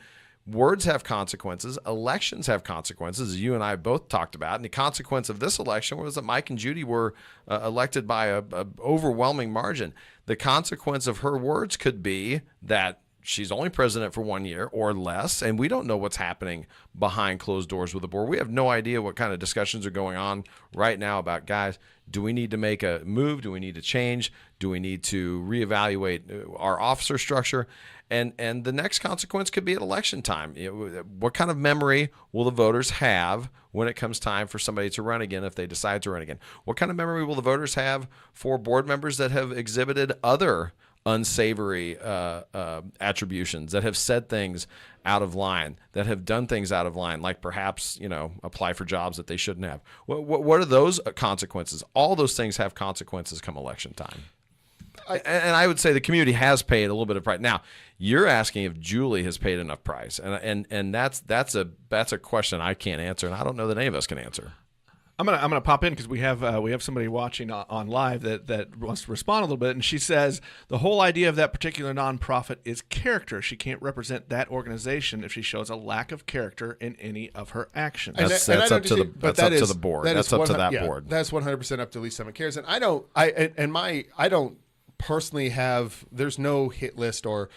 words have consequences. Elections have consequences, as you and I both talked about. And the consequence of this election was that Mike and Judy were elected by a overwhelming margin. The consequence of her words could be that she's only president for 1 year or less, and we don't know what's happening behind closed doors with the board. We have no idea what kind of discussions are going on right now about, guys, do we need to make a move? Do we need to change? Do we need to reevaluate our officer structure? And the next consequence could be at election time. What kind of memory will the voters have when it comes time for somebody to run again if they decide to run again? What kind of memory will the voters have for board members that have exhibited other unsavory attributions, that have said things out of line, that have done things out of line, like perhaps, apply for jobs that they shouldn't have? What are those consequences? All those things have consequences come election time. And I would say the community has paid a little bit of price. Now, you're asking if Julie has paid enough price, and that's a question I can't answer, and I don't know that any of us can answer. I'm gonna pop in because we have somebody watching on live that wants to respond a little bit, and she says the whole idea of that particular nonprofit is character. She can't represent that organization if she shows a lack of character in any of her actions. That's up to the board. That's up to that board. That's 100% up to Lee's Summit Cares, and I don't personally have. There's no hit list or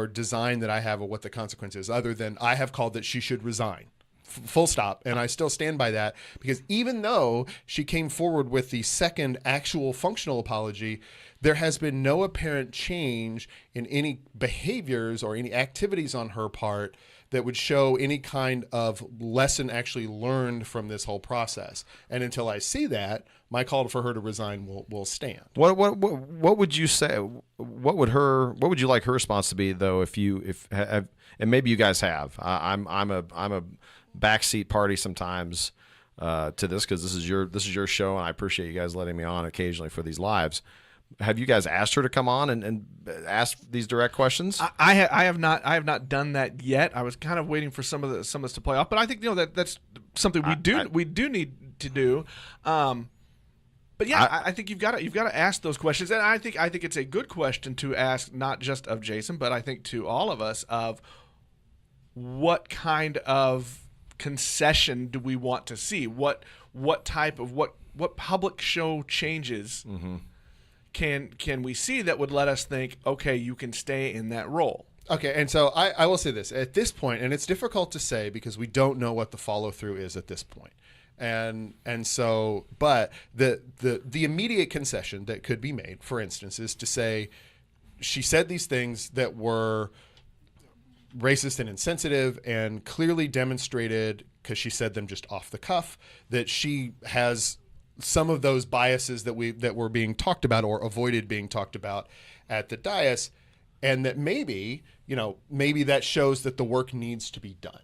design that I have of what the consequence is, other than I have called that she should resign. Full stop. And I still stand by that, because even though she came forward with the second actual functional apology, there has been no apparent change in any behaviors or any activities on her part that would show any kind of lesson actually learned from this whole process. And until I see that, my call for her to resign will stand. What would you say? What would you like her response to be, though? And maybe you guys have. I'm a backseat party sometimes to this, because this is your show, and I appreciate you guys letting me on occasionally for these lives. Have you guys asked her to come on and ask these direct questions? I have not done that yet. I was kind of waiting for some of this to play off, but I think that's something we do need to do. But yeah, I think you've got to ask those questions, and I think it's a good question to ask, not just of Jason, but I think to all of us, of what kind of concession do we want to see? What type of what public show changes can we see that would let us think, okay, you can stay in that role? Okay, and so I will say this at this point, and it's difficult to say because we don't know what the follow through is at this point. And so, but the immediate concession that could be made, for instance, is to say she said these things that were racist and insensitive, and clearly demonstrated, because she said them just off the cuff, that she has some of those biases that were being talked about or avoided being talked about at the dais, and that maybe that shows that the work needs to be done.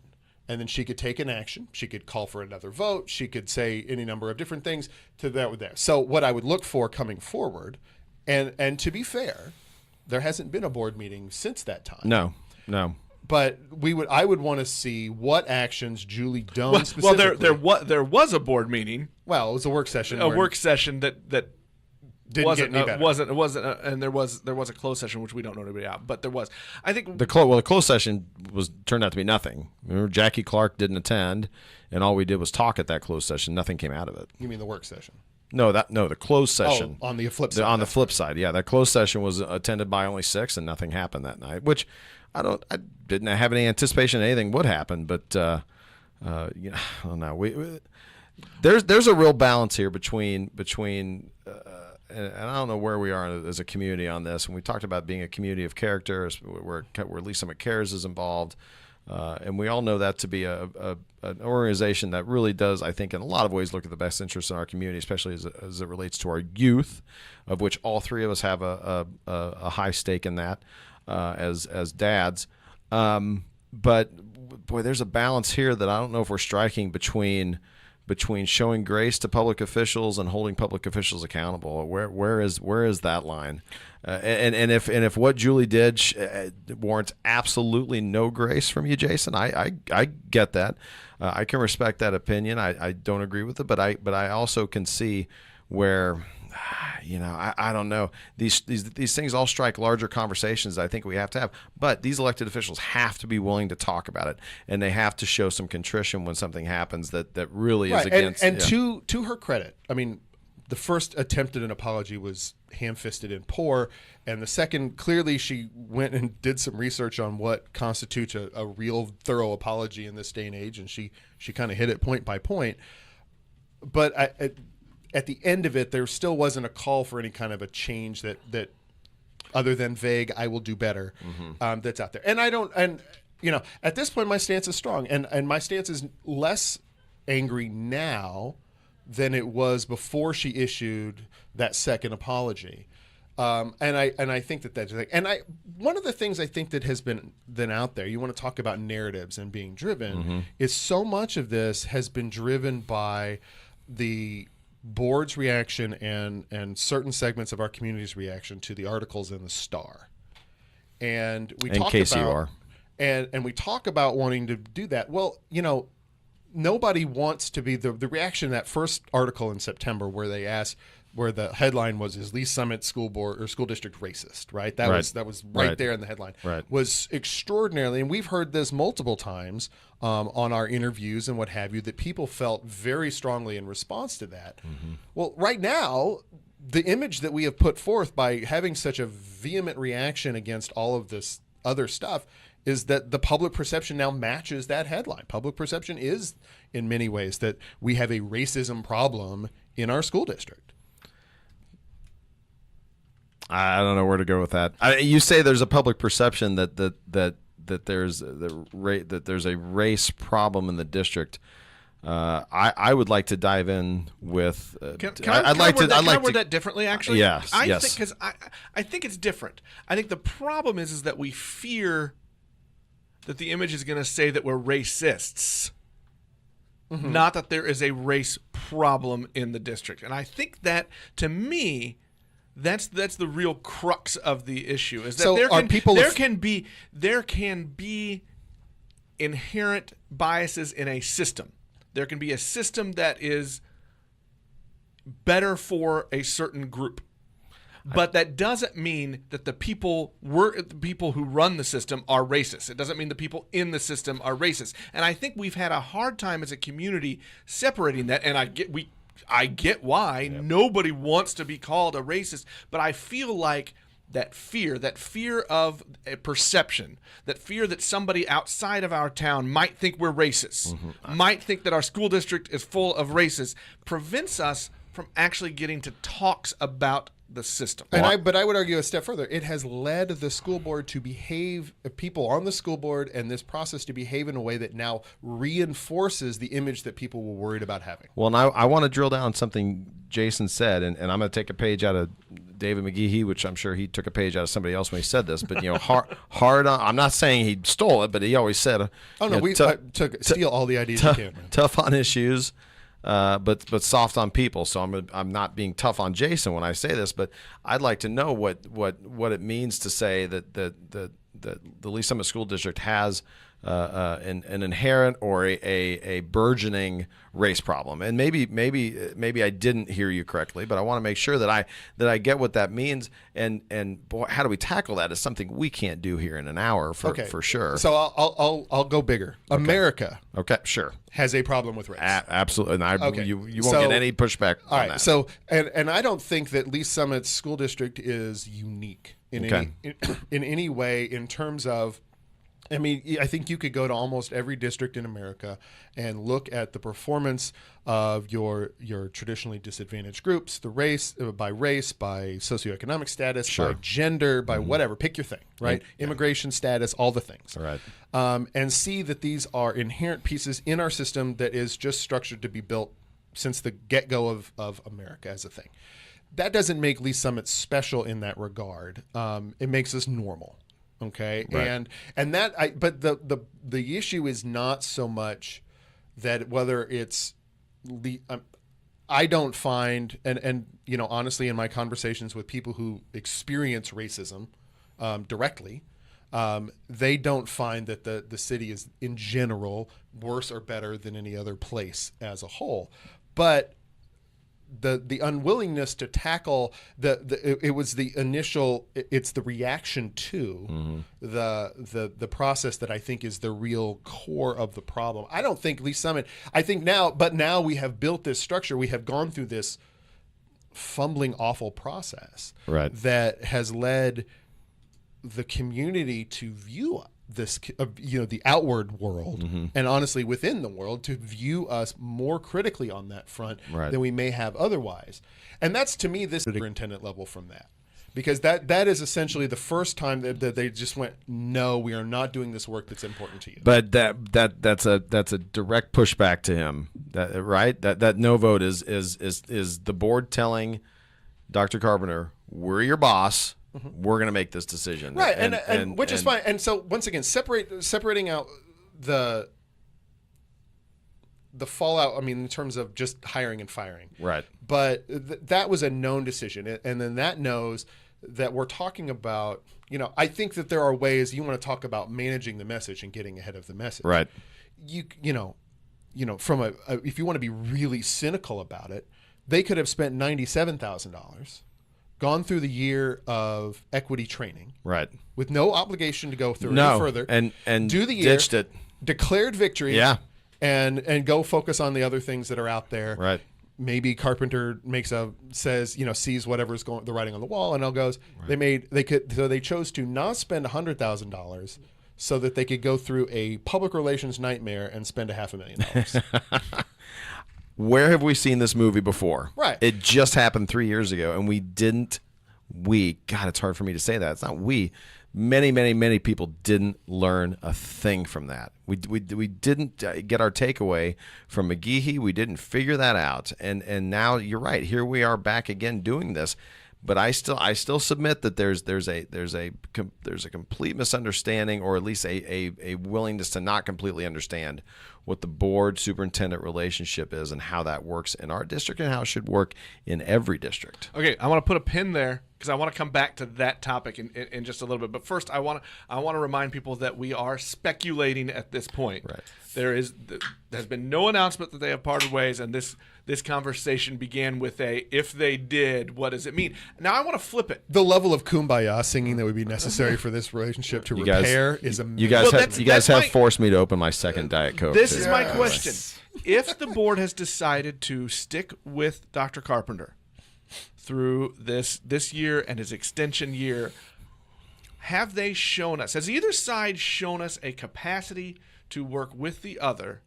And then she could take an action. She could call for another vote. She could say any number of different things to that with there. So what I would look for coming forward, and to be fair, there hasn't been a board meeting since that time. No. But I would want to see what actions Julie done specifically. Well, there was a board meeting. Well, it was a work session. A work session that didn't get any better. It wasn't, and there was a closed session, which we don't know anybody out. But there was. I think the closed session turned out to be nothing. Remember, Jackie Clark didn't attend, and all we did was talk at that closed session. Nothing came out of it. You mean the work session? No, the closed session. Oh, on the flip side. On the flip side, yeah, that closed session was attended by only 6, and nothing happened that night. Which I didn't have any anticipation anything would happen, but I don't know. There's a real balance here between and I don't know where we are as a community on this. When we talked about being a community of character, where Lee's Summit Cares is involved, And we all know that to be an organization that really does, I think, in a lot of ways, look at the best interests in our community, especially as it relates to our youth, of which all three of us have a high stake in that as dads. But boy, there's a balance here that I don't know if we're striking between showing grace to public officials and holding public officials accountable. Where is that line? And if what Julie did warrants absolutely no grace from you, Jason, I get that. I can respect that opinion. I don't agree with it, but I also can see where, I don't know. These things all strike larger conversations that I think we have to have. But these elected officials have to be willing to talk about it, and they have to show some contrition when something happens that really is against. And to her credit, I mean, the first attempt at an apology was ham-fisted and poor, and the second, clearly she went and did some research on what constitutes a real thorough apology in this day and age, and she kind of hit it point by point. But at the end of it, there still wasn't a call for any kind of a change that other than vague, I will do better, that's out there. And at this point, my stance is strong, and my stance is less angry now than it was before she issued that second apology. And I think that's the thing. And one of the things I think that has been out there, you want to talk about narratives and being driven, is so much of this has been driven by the board's reaction and certain segments of our community's reaction to the articles in the Star. And we talk KCR. And we talk about wanting to do that. Well, nobody wants to be the reaction to that first article in September where the headline was, "Is Lee Summit School Board or School District racist?" Right? That was right there in the headline. Right. Was extraordinarily, and we've heard this multiple times on our interviews and what have you, that people felt very strongly in response to that. Well, right now, the image that we have put forth by having such a vehement reaction against all of this other stuff is that the public perception now matches that headline. Public perception is, in many ways, that we have a racism problem in our school district. I don't know where to go with that. You say there's a public perception that there's a race problem in the the I would like to dive in with. I'd like to word that differently. Actually, yes. Because I think it's different. I think the problem is that we fear that the image is going to say that we're racists, not that there is a race problem in the district. And I think that, to me, that's the real crux of the issue. Is that there can be inherent biases in a system. There can be a system that is better for a certain group. But that doesn't mean that the people who run the system are racist. It doesn't mean the people in the system are racist. And I think we've had a hard time as a community separating that. And I get why nobody wants to be called a racist. But I feel like that fear of a perception, that fear that somebody outside of our town might think we're racist, might think that our school district is full of racists, prevents us from actually getting to talks about the system. But I would argue a step further. It has led the school board to behave, people on the school board and this process to behave in a way that now reinforces the image that people were worried about having. Well, and I want to drill down on something Jason said, and I'm going to take a page out of David McGehee, which I'm sure he took a page out of somebody else when he said this, but hard on. I'm not saying he stole it, but he always said, steal all the ideas you can. Tough on issues. But soft on people. So I'm not being tough on Jason when I say this, but I'd like to know what it means to say that the Lee Summit School District has an inherent or a burgeoning race problem. And maybe I didn't hear you correctly, but I want to make sure that I get what that means. And boy, how do we tackle that? Is something we can't do here in an hour for sure. So I'll go bigger. Okay. America. Okay, sure. Has a problem with race. Absolutely. And you won't get any pushback on that. So and I don't think that Lee Summit School District is unique in any way in terms of I mean, I think you could go to almost every district in America and look at the performance of your traditionally disadvantaged groups, the race, by socioeconomic status, Sure. by gender, by whatever. Pick your thing, right? Immigration status, all the things. Right. And see that these are inherent pieces in our system that is just structured to be built since the get-go of America as a thing. That doesn't make Lee Summit special in that regard. It makes us normal. Okay. Right. And that but the issue is not so much that whether it's I don't find and you know, honestly, in my conversations with people who experience racism directly, they don't find that the city is in general worse or better than any other place as a whole. But the unwillingness to tackle it was the initial, it's the reaction to the process that I think is the real core of the problem. I don't think Lee Summit, I think now we have built this structure, we have gone through this fumbling awful process Right. that has led the community to view this, you know, the outward world, and honestly within the world, to view us more critically on that front Right. than we may have otherwise. And that's, to me, this superintendent level from that. Because that is essentially the first time that they just went, no, we are not doing this work that's important to you. But that's a direct pushback to him. That right? That no vote is the board telling Dr. Carpenter, we're your boss. We're going to make this decision. Right, and which is fine. And so once again, separating out the fallout, I mean, in terms of just hiring and firing. Right. But that was a known decision. And then that knows that we're talking about, you know, I think that there are ways you want to talk about managing the message and getting ahead of the message. Right. You know, from if you want to be really cynical about it, they could have spent $97,000, gone through the year of equity training, Right. with no obligation to go through any further, and do the year, ditched it. declared victory, Yeah. and go focus on the other things that are out there. Right. Maybe Carpenter sees whatever's going, the writing on the wall, and goes. Right. They chose to not spend $100,000 so that they could go through a public relations nightmare and spend $500,000. Where have we seen this movie before? Right. It just happened 3 years ago, and God, it's hard for me to say that. It's not we. Many people didn't learn a thing from that. We didn't get our takeaway from McGehee. We didn't figure that out. And now you're right. Here we are back again doing this. But I still submit that there's a complete misunderstanding, or at least a willingness to not completely understand what the board superintendent relationship is and how that works in our district and how it should work in every district. Okay, I want to put a pin there because I want to come back to that topic in just a little bit. But first, I want to remind people that we are speculating at this point. Right. There's been no announcement that they have parted ways, and this conversation began with if they did, what does it mean? Now I want to flip it. The level of kumbaya singing that would be necessary for this relationship to repair is amazing. You guys have forced me to open my second Diet Coke. This is my question. If the board has decided to stick with Dr. Carpenter through this year and his extension year, have they shown us, has either side shown us a capacity to work with the other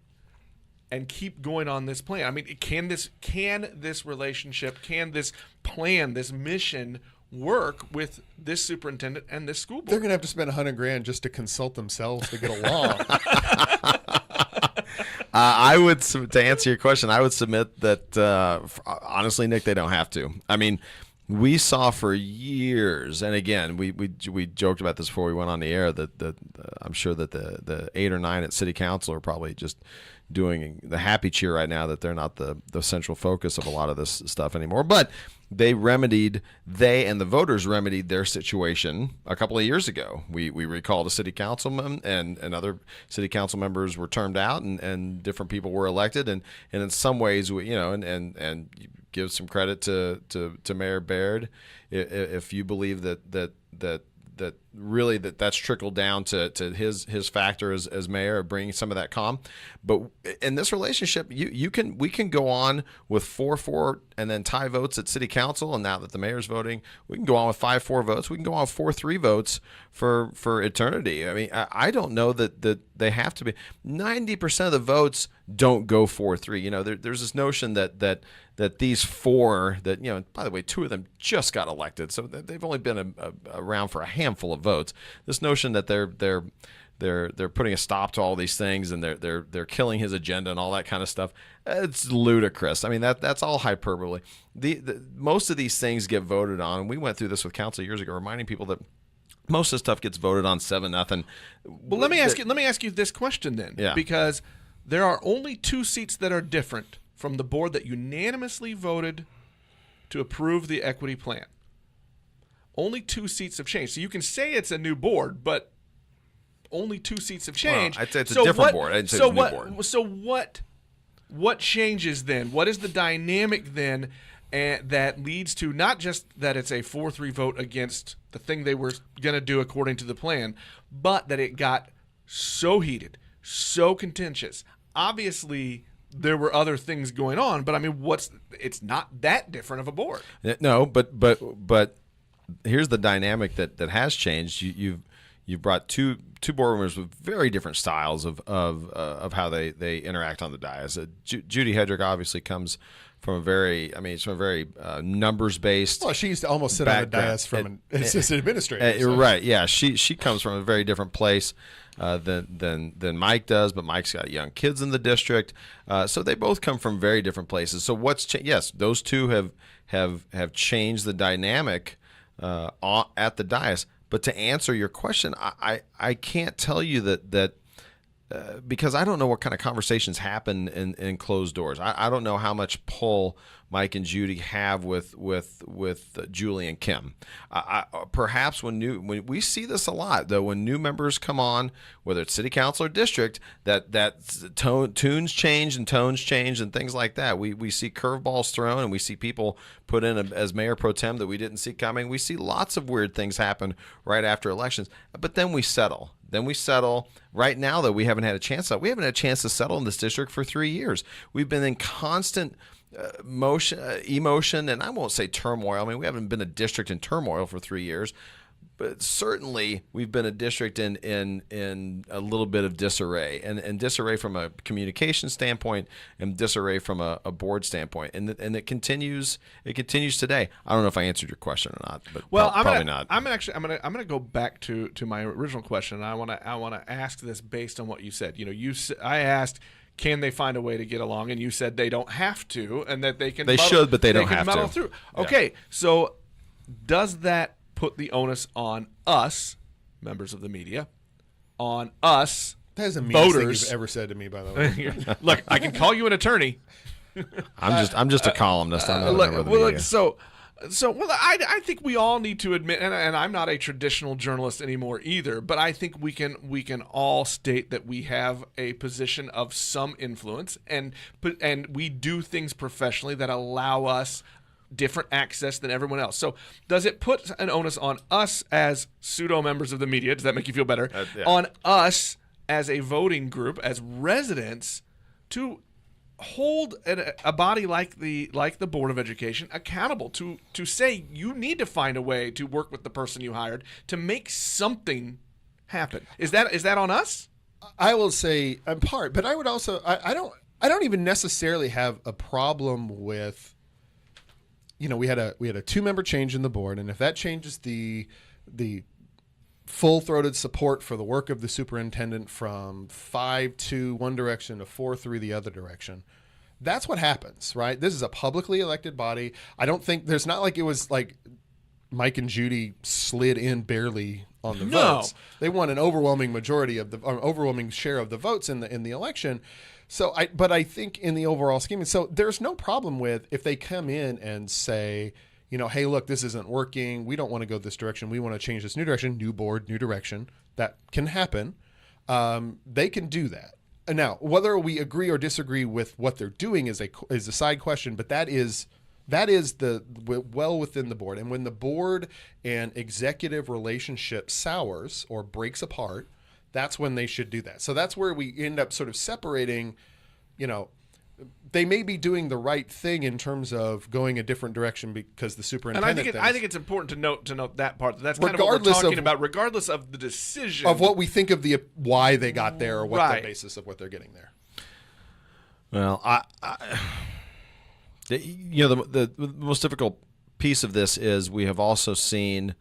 and keep going on this plan? I mean, can this relationship, can this plan, this mission work with this superintendent and this school board? They're going to have to spend $100,000 just to consult themselves to get along. To answer your question, I would submit that honestly, Nick, they don't have to. I mean, we saw for years, and again, we joked about this before we went on the air, that I'm sure that the 8 or 9 at City Council are probably just doing the happy cheer right now that they're not the central focus of a lot of this stuff anymore. But they and the voters remedied their situation a couple of years ago. We recalled a city councilman, and other city council members were termed out, and different people were elected, and in some ways, and give some credit to Mayor Baird if you believe that really that's trickled down to his factor as mayor of bringing some of that calm. But in this relationship, we can go on with 4-4 and then tie votes at city council, and now that the mayor's voting, we can go on with 5-4 votes. We can go on with 4-3 votes for eternity. I mean, I don't know that they have to be 90% of the votes don't go 4-3. You know, there's this notion that these four that, you know, by the way, 2 of them just got elected, so they've only been around for a handful of votes. This notion that they're putting a stop to all these things and they're killing his agenda and all that kind of stuff, it's ludicrous. I mean, that's all hyperbole. Most of these things get voted on, and we went through this with council years ago, reminding people that most of the stuff gets voted on 7-0. Well, let me ask you this question then, because there are only 2 seats that are different from the board that unanimously voted to approve the equity plan. Only 2 seats have changed. So you can say it's a new board, but only 2 seats have changed. Well, I'd say it's a different board. I'd say it's a new board. So what changes then? What is the dynamic then that leads to not just that it's a 4-3 vote against the thing they were going to do according to the plan, but that it got so heated, so contentious? Obviously, there were other things going on, but I mean, it's not that different of a board. No, but here's the dynamic that has changed. You've brought two board members with very different styles of how they interact on the dais. Judy Hedrick obviously comes from a very numbers based. Well, she used to almost sit on the dais from an assistant administrator. So. Right? Yeah, she comes from a very different place than Mike does, but Mike's got young kids in the district, so they both come from very different places. So yes, those 2 have changed the dynamic at the dais. But to answer your question, I can't tell you that because I don't know what kind of conversations happen in closed doors. I don't know how much pull Mike and Judy have with Julie and Kim. Perhaps when we see this a lot, though, when new members come on, whether it's city council or district, that tunes change and tones change and things like that. We see curveballs thrown, and we see people put in as mayor pro tem that we didn't see coming. We see lots of weird things happen right after elections, but then we settle. Right now, though, we haven't had a chance to settle in this district for 3 years. We've been in constant emotion, and I won't say turmoil. I mean, we haven't been a district in turmoil for 3 years, but certainly we've been a district in a little bit of disarray, and disarray from a communication standpoint, and disarray from a board standpoint, and it continues today. I don't know if I answered your question or not, but probably not. I'm gonna go back to my original question, and I want to ask this based on what you said. You know, I asked, can they find a way to get along? And you said they don't have to, and that they can. They should, but they don't have to. Through. Okay, so does that put the onus on us, members of the media, on us, that is the meanest voters? Thing you've ever said to me, by the way. Look, I can call you an attorney. I'm just a columnist. I'm not a member of the media. I think we all need to admit, and I'm not a traditional journalist anymore either, but I think we can all state that we have a position of some influence, and we do things professionally that allow us different access than everyone else. So does it put an onus on us as pseudo members of the media? Does that make you feel better? Yeah. On us as a voting group, as residents, to hold a body like the Board of Education accountable to say you need to find a way to work with the person you hired to make something happen? Is that on us? I will say in part, but I would also I don't even necessarily have a problem with, you know, we had a 2-member change in the board, and if that changes the full-throated support for the work of the superintendent from 5-2 one direction to 4-3 the other direction, that's what happens, right? This is a publicly elected body. I don't think there's not like it was like Mike and Judy slid in barely on the votes. They won an overwhelming share of the votes in the election. So I think in the overall scheme, so there's no problem with if they come in and say, you know, hey, look, this isn't working. We don't want to go this direction. We want to change this new direction, new board, new direction. That can happen. They can do that. Now, whether we agree or disagree with what they're doing is a side question, but that is that is well within the board. And when the board and executive relationship sours or breaks apart, that's when they should do that. So that's where we end up sort of separating, they may be doing the right thing in terms of going a different direction because the superintendent. And I think it's important to note that part. That's kind of what we're talking about, regardless of the decision of what we think of the why they got there or what the basis of what they're getting there. Well, the most difficult piece of this is we have also seen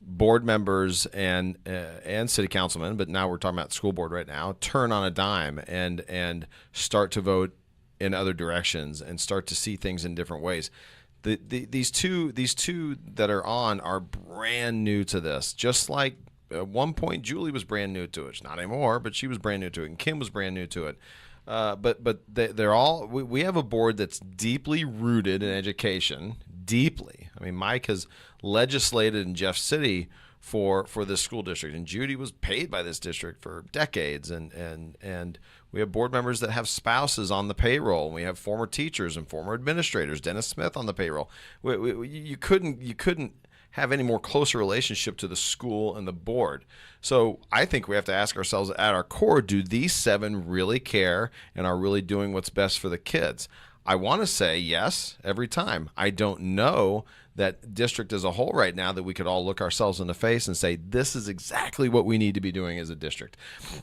board members and city councilmen, but now we're talking about the school board right now, turn on a dime and start to vote in other directions and start to see things in different ways. These two that are on are brand new to this. Just like at one point Julie was brand new to it. Not anymore, but she was brand new to it, and Kim was brand new to it. But they're all. We have a board that's deeply rooted in education. Deeply. I mean, Mike has legislated in Jeff City for this school district, and Judy was paid by this district for decades. And we have board members that have spouses on the payroll. And we have former teachers and former administrators. Dennis Smith on the payroll. You couldn't have any more closer relationship to the school and the board. So I think we have to ask ourselves at our core, do these 7 really care and are really doing what's best for the kids? I want to say yes every time. I don't know that district as a whole right now that we could all look ourselves in the face and say this is exactly what we need to be doing as a district,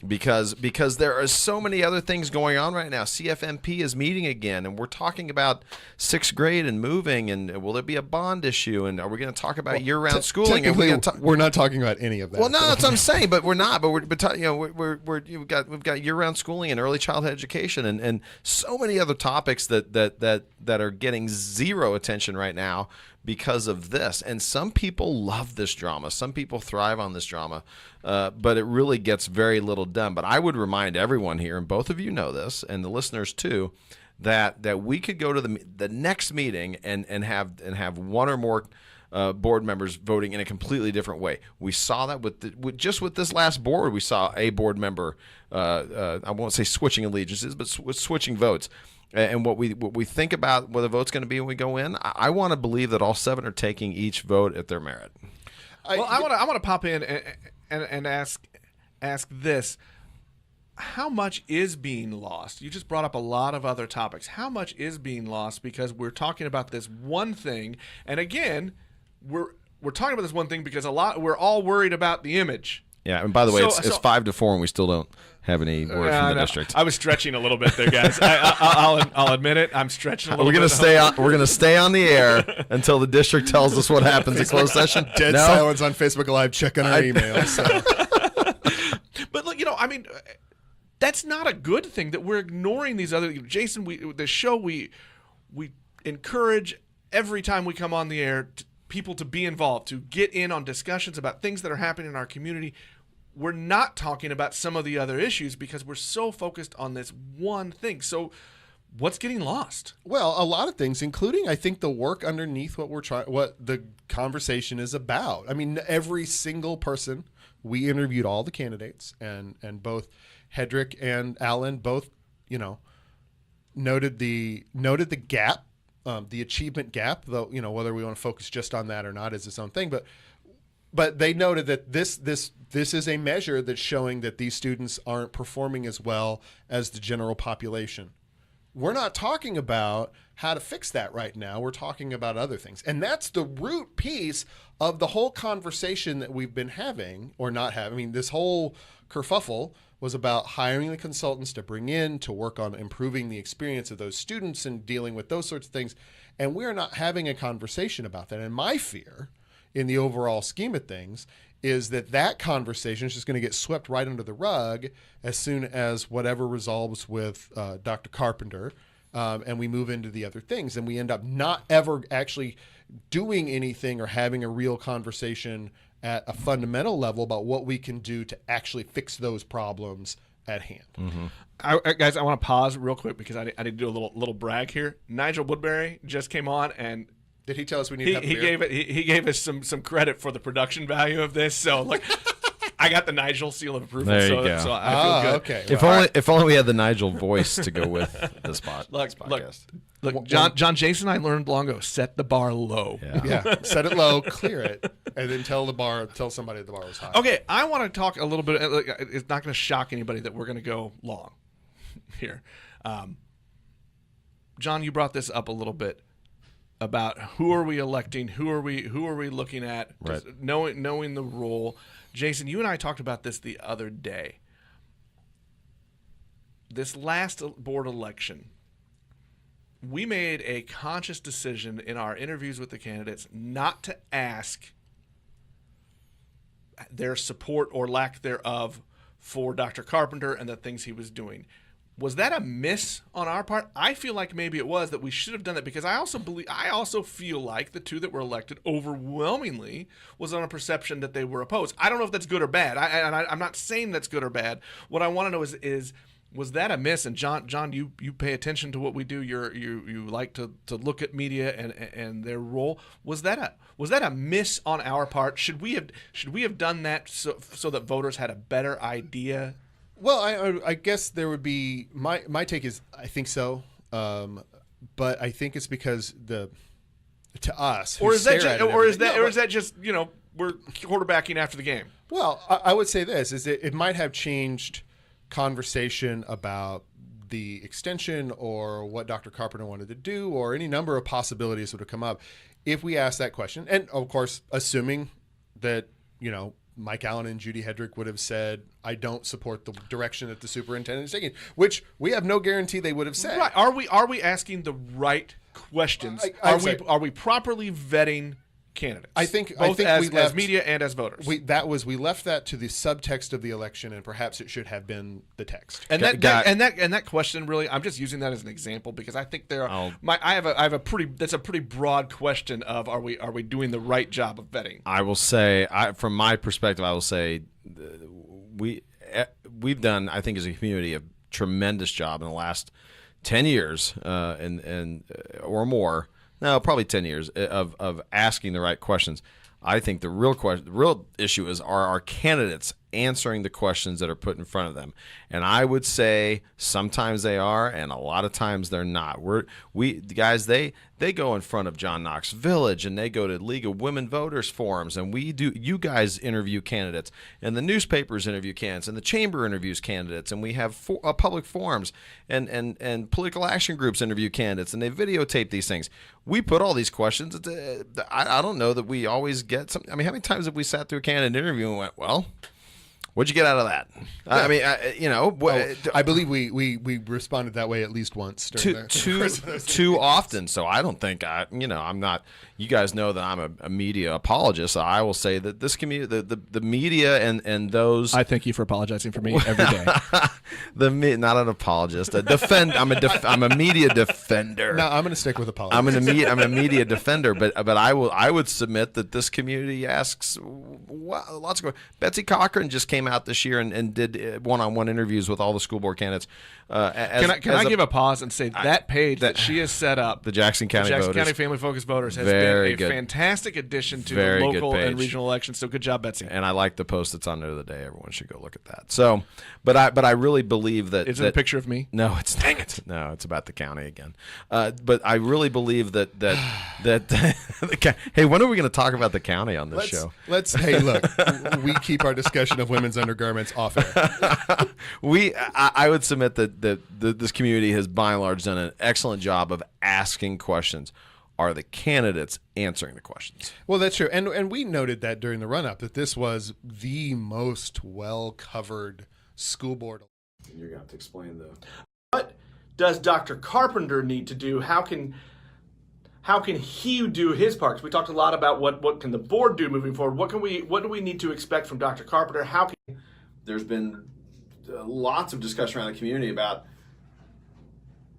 because there are so many other things going on right now. CFMP is meeting again, and we're talking about 6th grade and moving, and will there be a bond issue, and are we going to talk about year-round schooling? We're not talking about any of that. Well, no, that's what I'm saying, but we're not. But we've got year-round schooling and early childhood education, and so many other topics that are getting zero attention right now because of this. And some people love this drama. Some people thrive on this drama, but it really gets very little done. But I would remind everyone here, and both of you know this, and the listeners too, that we could go to the next meeting and have one or more board members voting in a completely different way. We saw that with this last board. We saw a board member, I won't say switching allegiances, but switching votes. And what we think about what the vote's going to be when we go in, I want to believe that all 7 are taking each vote at their merit. I want to pop in and ask this: how much is being lost? You just brought up a lot of other topics. How much is being lost because we're talking about this one thing? And again, we're talking about this one thing because we're all worried about the image. Yeah, and by the way, it's 5-4, and we still don't have any word from the district. I was stretching a little bit there, guys. I'll admit it. I'm stretching a little bit. We're gonna stay on the air until the district tells us what happens in closed session. Dead silence on Facebook Live. Checking our emails. So. But look, I mean, that's not a good thing that we're ignoring these other. Jason, the show we encourage every time we come on the air. People to be involved, to get in on discussions about things that are happening in our community. We're not talking about some of the other issues because we're so focused on this one thing. So what's getting lost? Well, a lot of things, including, I think, the work underneath what the conversation is about. I mean, every single person, we interviewed all the candidates, and both Hedrick and Allen both, noted the gap. The achievement gap, though, whether we want to focus just on that or not is its own thing. But they noted that this is a measure that's showing that these students aren't performing as well as the general population. We're not talking about how to fix that right now. We're talking about other things. And that's the root piece of the whole conversation that we've been having or not having. I mean, this whole kerfuffle was about hiring the consultants to bring in to work on improving the experience of those students and dealing with those sorts of things. And we're not having a conversation about that. And my fear in the overall scheme of things is that conversation is just going to get swept right under the rug as soon as whatever resolves with Dr. Carpenter and we move into the other things. And we end up not ever actually doing anything or having a real conversation at a fundamental level about what we can do to actually fix those problems at hand. Mm-hmm. Guys, I want to pause real quick because I need to do a little brag here. Nigel Woodbury just came on, and did he tell us we need to have a beer? He gave us some credit for the production value of this. So look, I got the Nigel seal of approval. There you go. So I feel good. Okay. Well, if only we had the Nigel voice to go with this podcast. Look, Look, John Jason, I learned long ago, set the bar low. Yeah, set it low, clear it, and then tell somebody the bar was high. Okay, I want to talk a little bit. It's not going to shock anybody that we're going to go long here. John, you brought this up a little bit about who are we electing, who are we looking at, right. knowing the role. Jason, you and I talked about this the other day. This last board election, we made a conscious decision in our interviews with the candidates not to ask their support or lack thereof for Dr. Carpenter and the things he was doing. Was that a miss on our part? I feel like maybe it was, that we should have done that, because I also feel like the two that were elected overwhelmingly was on a perception that they were opposed. I don't know if that's good or bad. I'm not saying that's good or bad. What I want to know is was that a miss? And John, you pay attention to what we do. You like to look at media and their role. Was that a miss on our part? Should we have done that so that voters had a better idea? Well, I guess there would be my take is I think so, but I think it's because to us, or is that just we're quarterbacking after the game? Well, I would say this is it might have changed conversation about the extension or what Dr. Carpenter wanted to do, or any number of possibilities would have come up if we asked that question, and of course, assuming that Mike Allen and Judy Hedrick would have said, I don't support the direction that the superintendent is taking, which we have no guarantee they would have said. Right. Are we asking the right questions? Are we properly vetting candidates? I think as media and as voters. We left that to the subtext of the election, and perhaps it should have been the text. And that question, really, I'm just using that as an example because I think I have a pretty broad question of are we doing the right job of vetting? I will say, from my perspective, I will say we've done, I think, as a community, a tremendous job in the last 10 years or more. No, probably 10 years of asking the right questions. I think the real issue is, are our candidates answering the questions that are put in front of them? And I would say sometimes they are, and a lot of times they're not. They go in front of John Knox Village, and they go to League of Women Voters forums, and you guys interview candidates, and the newspapers interview candidates, and the chamber interviews candidates, and we have public forums, and political action groups interview candidates, and they videotape these things. We put all these questions. I don't know that we always get something. I mean, how many times have we sat through a candidate interview and went, well, what'd you get out of that? I believe we responded that way at least once during too often. So I don't think I'm not. You guys know that I'm a media apologist. So I will say that this community, the media and those. I thank you for apologizing for me every day. Not an apologist. I'm a media defender. No, I'm going to stick with apologist. I'm a media defender, but I would submit that this community asks lots of. Betsy Cochran just came out this year and did one-on-one interviews with all the school board candidates. Can I give a pause and say that page that she has set up, the Jackson County Family Focused Voters, has been a fantastic addition to the local and regional elections. So good job, Betsy. And I like the post that's on there today. Everyone should go look at that. So, but I really believe that. Is it a picture of me? No, it's not. Dang it. No, it's about the county again. But I really believe that hey, when are we going to talk about the county on this show? Hey, look, we keep our discussion of women's undergarments off air. I would submit that this community has by and large done an excellent job of asking questions. Are the candidates answering the questions? Well, that's true. And we noted that during the run-up that this was the most well-covered school board. You're going to have to explain What does Dr. Carpenter need to do? How can he do his part? 'Cause we talked a lot about what can the board do moving forward. What do we need to expect from Dr. Carpenter? There's been lots of discussion around the community about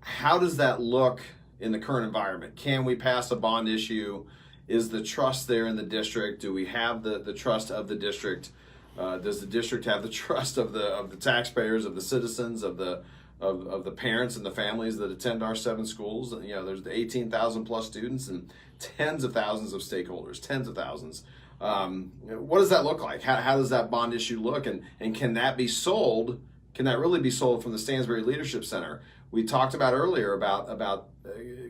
how does that look in the current environment. Can we pass a bond issue? Is the trust there in the district? Do we have the trust of the district? Does the district have the trust of the taxpayers, of the citizens, of the parents and the families that attend our 7 schools? There's the 18,000 plus students and tens of thousands of stakeholders, tens of thousands. What does that look like? How does that bond issue look? And can that be sold? Can that really be sold from the Stansbury Leadership Center we talked about earlier about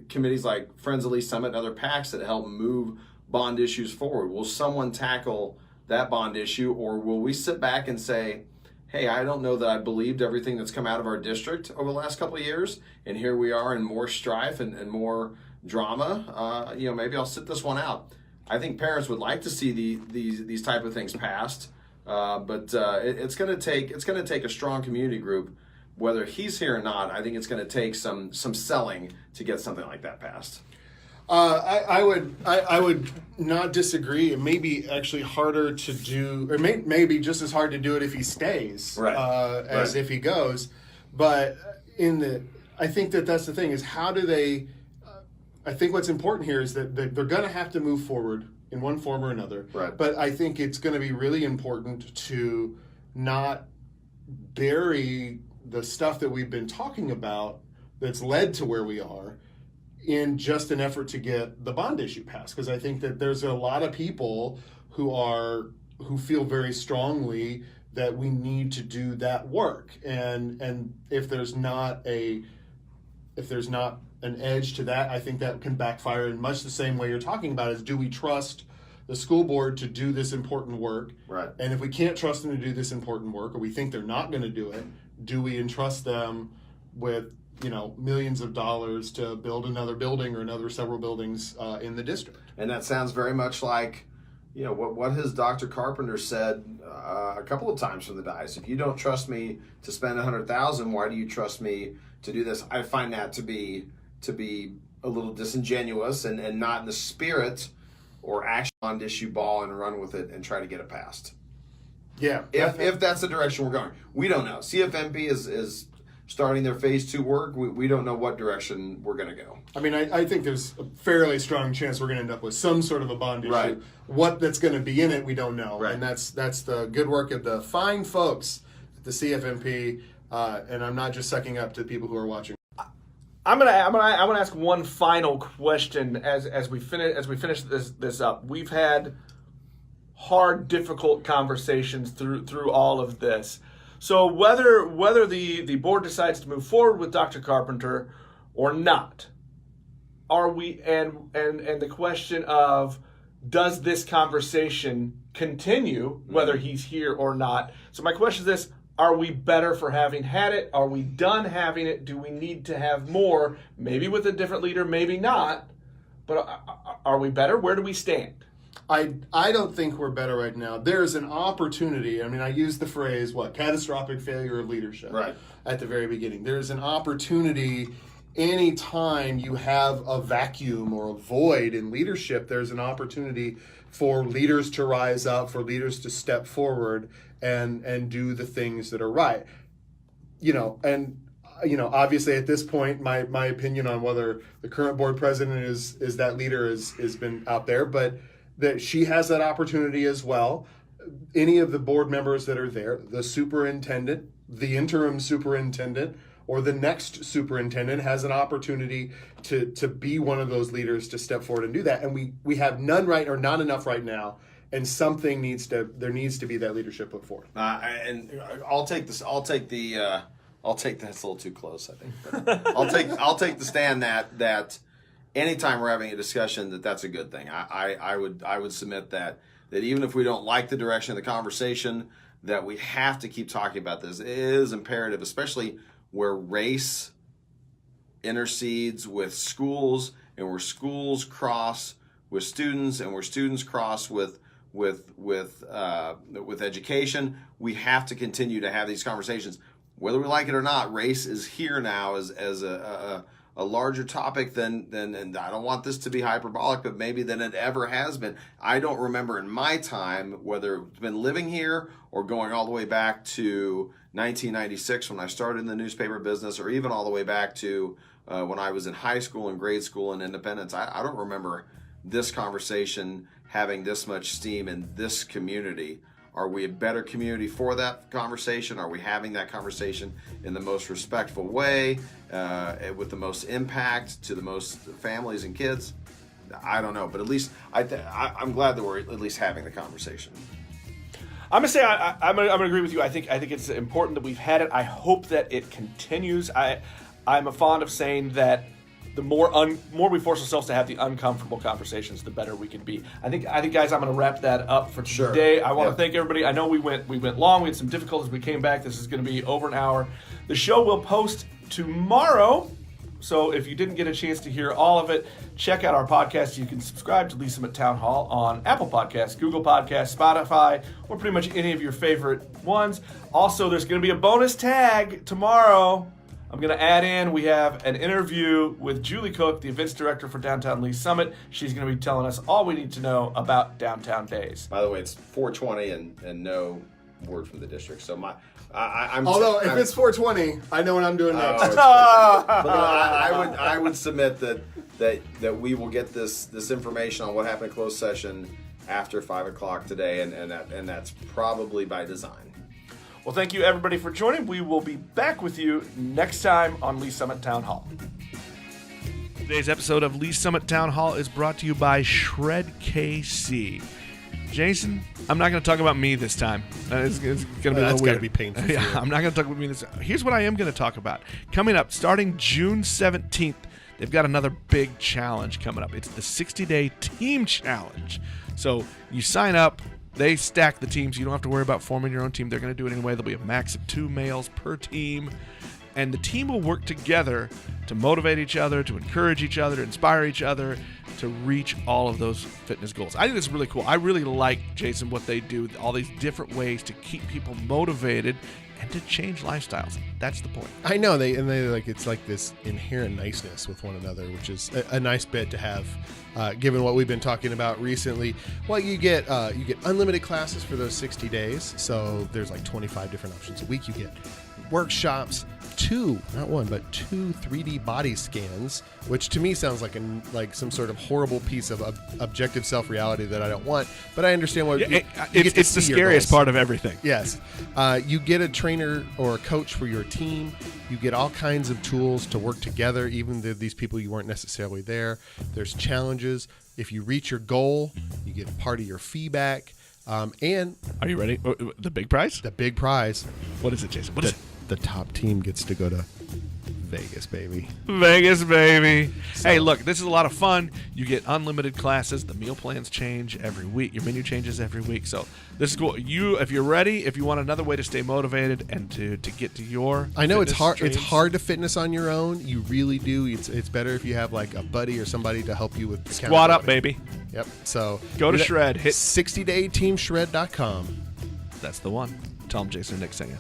committees like Friends of Lee Summit and other PACs that help move bond issues forward. Will someone tackle that bond issue, or will we sit back and say, hey, I don't know that I believed everything that's come out of our district over the last couple of years, and here we are in more strife and more drama. Maybe I'll sit this one out. I think parents would like to see these type of things passed, but it's going to take a strong community group, whether he's here or not. I think it's going to take some selling to get something like that passed. I would not disagree. It may be actually harder to do, or maybe just as hard to do it if he stays, as if he goes. But I think that's the thing, is how do they? I think what's important here is that they're going to have to move forward in one form or another. Right. But I think it's going to be really important to not bury the stuff that we've been talking about that's led to where we are in just an effort to get the bond issue passed. Because I think that there's a lot of people who feel very strongly that we need to do that work. And if there's not an edge to that, I think that can backfire in much the same way you're talking about, is do we trust the school board to do this important work? Right. And if we can't trust them to do this important work, or we think they're not going to do it, do we entrust them with millions of dollars to build another building or another several buildings in the district? And that sounds very much like, what has Dr. Carpenter said a couple of times from the dais. If you don't trust me to spend $100,000, why do you trust me to do this? I find that to be a little disingenuous and not in the spirit or action on issue ball and run with it and try to get it passed. Yeah. If that's the direction we're going. We don't know. CFMP is starting their phase 2 work. We don't know what direction we're going to go. I mean, I think there's a fairly strong chance we're going to end up with some sort of a bond issue. Right. What that's going to be in it, we don't know. Right. And that's the good work of the fine folks at the CFMP. And I'm not just sucking up to people who are watching. I'm gonna ask one final question as we finish this up. We've had hard, difficult conversations through all of this. So whether the board decides to move forward with Dr. Carpenter or not, are we and the question of, does this conversation continue whether he's here or not? So my question is this: are we better for having had it? Are we done having it? Do we need to have more? Maybe with a different leader, maybe not. But are we better? Where do we stand? I don't think we're better right now. There's an opportunity. I mean, I used the phrase, catastrophic failure of leadership at the very beginning. There's an opportunity anytime you have a vacuum or a void in leadership. There's an opportunity for leaders to rise up, for leaders to step forward and do the things that are right. Obviously at this point, my opinion on whether the current board president is that leader has been out there, but that she has that opportunity as well. Any of the board members that are there, the superintendent, the interim superintendent, or the next superintendent has an opportunity to be one of those leaders to step forward and do that. And we have none or not enough right now. And there needs to be that leadership put forth. And I'll take this. I'll take that's a little too close, I think. But I'll take the stand that anytime we're having a discussion, that's a good thing. I would submit that even if we don't like the direction of the conversation, that we have to keep talking about this. It is imperative, especially where race intercedes with schools, and where schools cross with students, and where students cross with education. We have to continue to have these conversations, whether we like it or not. Race is here now as a larger topic than and I don't want this to be hyperbolic, but maybe than it ever has been. I don't remember in my time, whether it's been living here or going all the way back to 1996 when I started in the newspaper business, or even all the way back to when I was in high school and grade school in Independence. I don't remember this conversation having this much steam in this community. Are we a better community for that conversation? Are we having that conversation in the most respectful way, with the most impact to the most families and kids? I don't know, but at least I'm glad that we're at least having the conversation. I'm gonna say I'm gonna agree with you. I think it's important that we've had it. I hope that it continues. I'm fond of saying that the more we force ourselves to have the uncomfortable conversations, the better we can be. I think, guys, I'm going to wrap that up for today. I want to thank everybody. I know we went long. We had some difficulties. We came back. This is going to be over an hour. The show will post tomorrow. So if you didn't get a chance to hear all of it, check out our podcast. You can subscribe to Lee Summit Town Hall on Apple Podcasts, Google Podcasts, Spotify, or pretty much any of your favorite ones. Also, there's going to be a bonus tag tomorrow. I'm going to add in, we have an interview with Julie Cook, the events director for Downtown Lee Summit. She's going to be telling us all we need to know about Downtown Days. By the way, it's 420 and no word from the district. So if it's 420, I know what I'm doing next. I would submit that we will get this information on what happened in closed session after 5 o'clock today, and that's probably by design. Well, thank you, everybody, for joining. We will be back with you next time on Lee Summit Town Hall. Today's episode of Lee Summit Town Hall is brought to you by Shred KC. Jason, I'm not going to talk about me this time. It's going to be a little weird. That's got to be painful. Yeah, I'm not going to talk about me this time. Here's what I am going to talk about. Coming up, starting June 17th, they've got another big challenge coming up. It's the 60-day team challenge. So you sign up. They stack the teams. You don't have to worry about forming your own team. They're going to do it anyway. There'll be a max of 2 males per team. And the team will work together to motivate each other, to encourage each other, to inspire each other, to reach all of those fitness goals. I think this is really cool. I really like, Jason, what they do, all these different ways to keep people motivated and to change lifestyles. That's the point. I know they like, it's like this inherent niceness with one another, which is a nice bit to have, given what we've been talking about recently. Well, you get unlimited classes for those 60 days. So there's like 25 different options a week. You get workshops, 2, not 1, but 2 3D body scans, which to me sounds like some sort of horrible piece of objective self-reality that I don't want. But I understand what it's the scariest part of everything. Yes, you get a trainer or a coach for your team. You get all kinds of tools to work together, even though these people you weren't necessarily there. There's challenges. If you reach your goal, you get part of your feedback. And are you ready? The big prize? The big prize. What is it, Jason? What is it? The top team gets to go to Vegas, baby. Vegas, baby. So, hey, look, this is a lot of fun. You get unlimited classes. The meal plans change every week. Your menu changes every week. So this is cool. If you're ready, if you want another way to stay motivated and to get to your I know it's hard. dreams. It's hard to fitness on your own. You really do. It's better if you have like a buddy or somebody to help you with the squat up, baby. Yep. So go to Shred. Hit 60dayteamshred.com. That's the one. Tell them Jason and Nick sing it.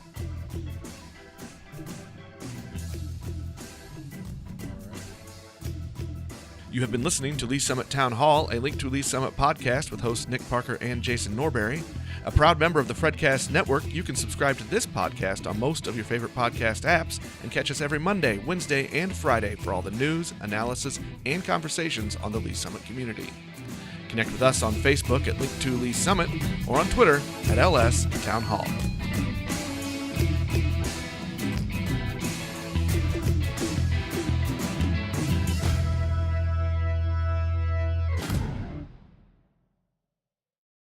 You have been listening to Lee Summit Town Hall, a Link to Lee Summit podcast with hosts Nick Parker and Jason Norberry. A proud member of the Fredcast Network, you can subscribe to this podcast on most of your favorite podcast apps and catch us every Monday, Wednesday, and Friday for all the news, analysis, and conversations on the Lee Summit community. Connect with us on Facebook at Link to Lee Summit or on Twitter at LS Town Hall.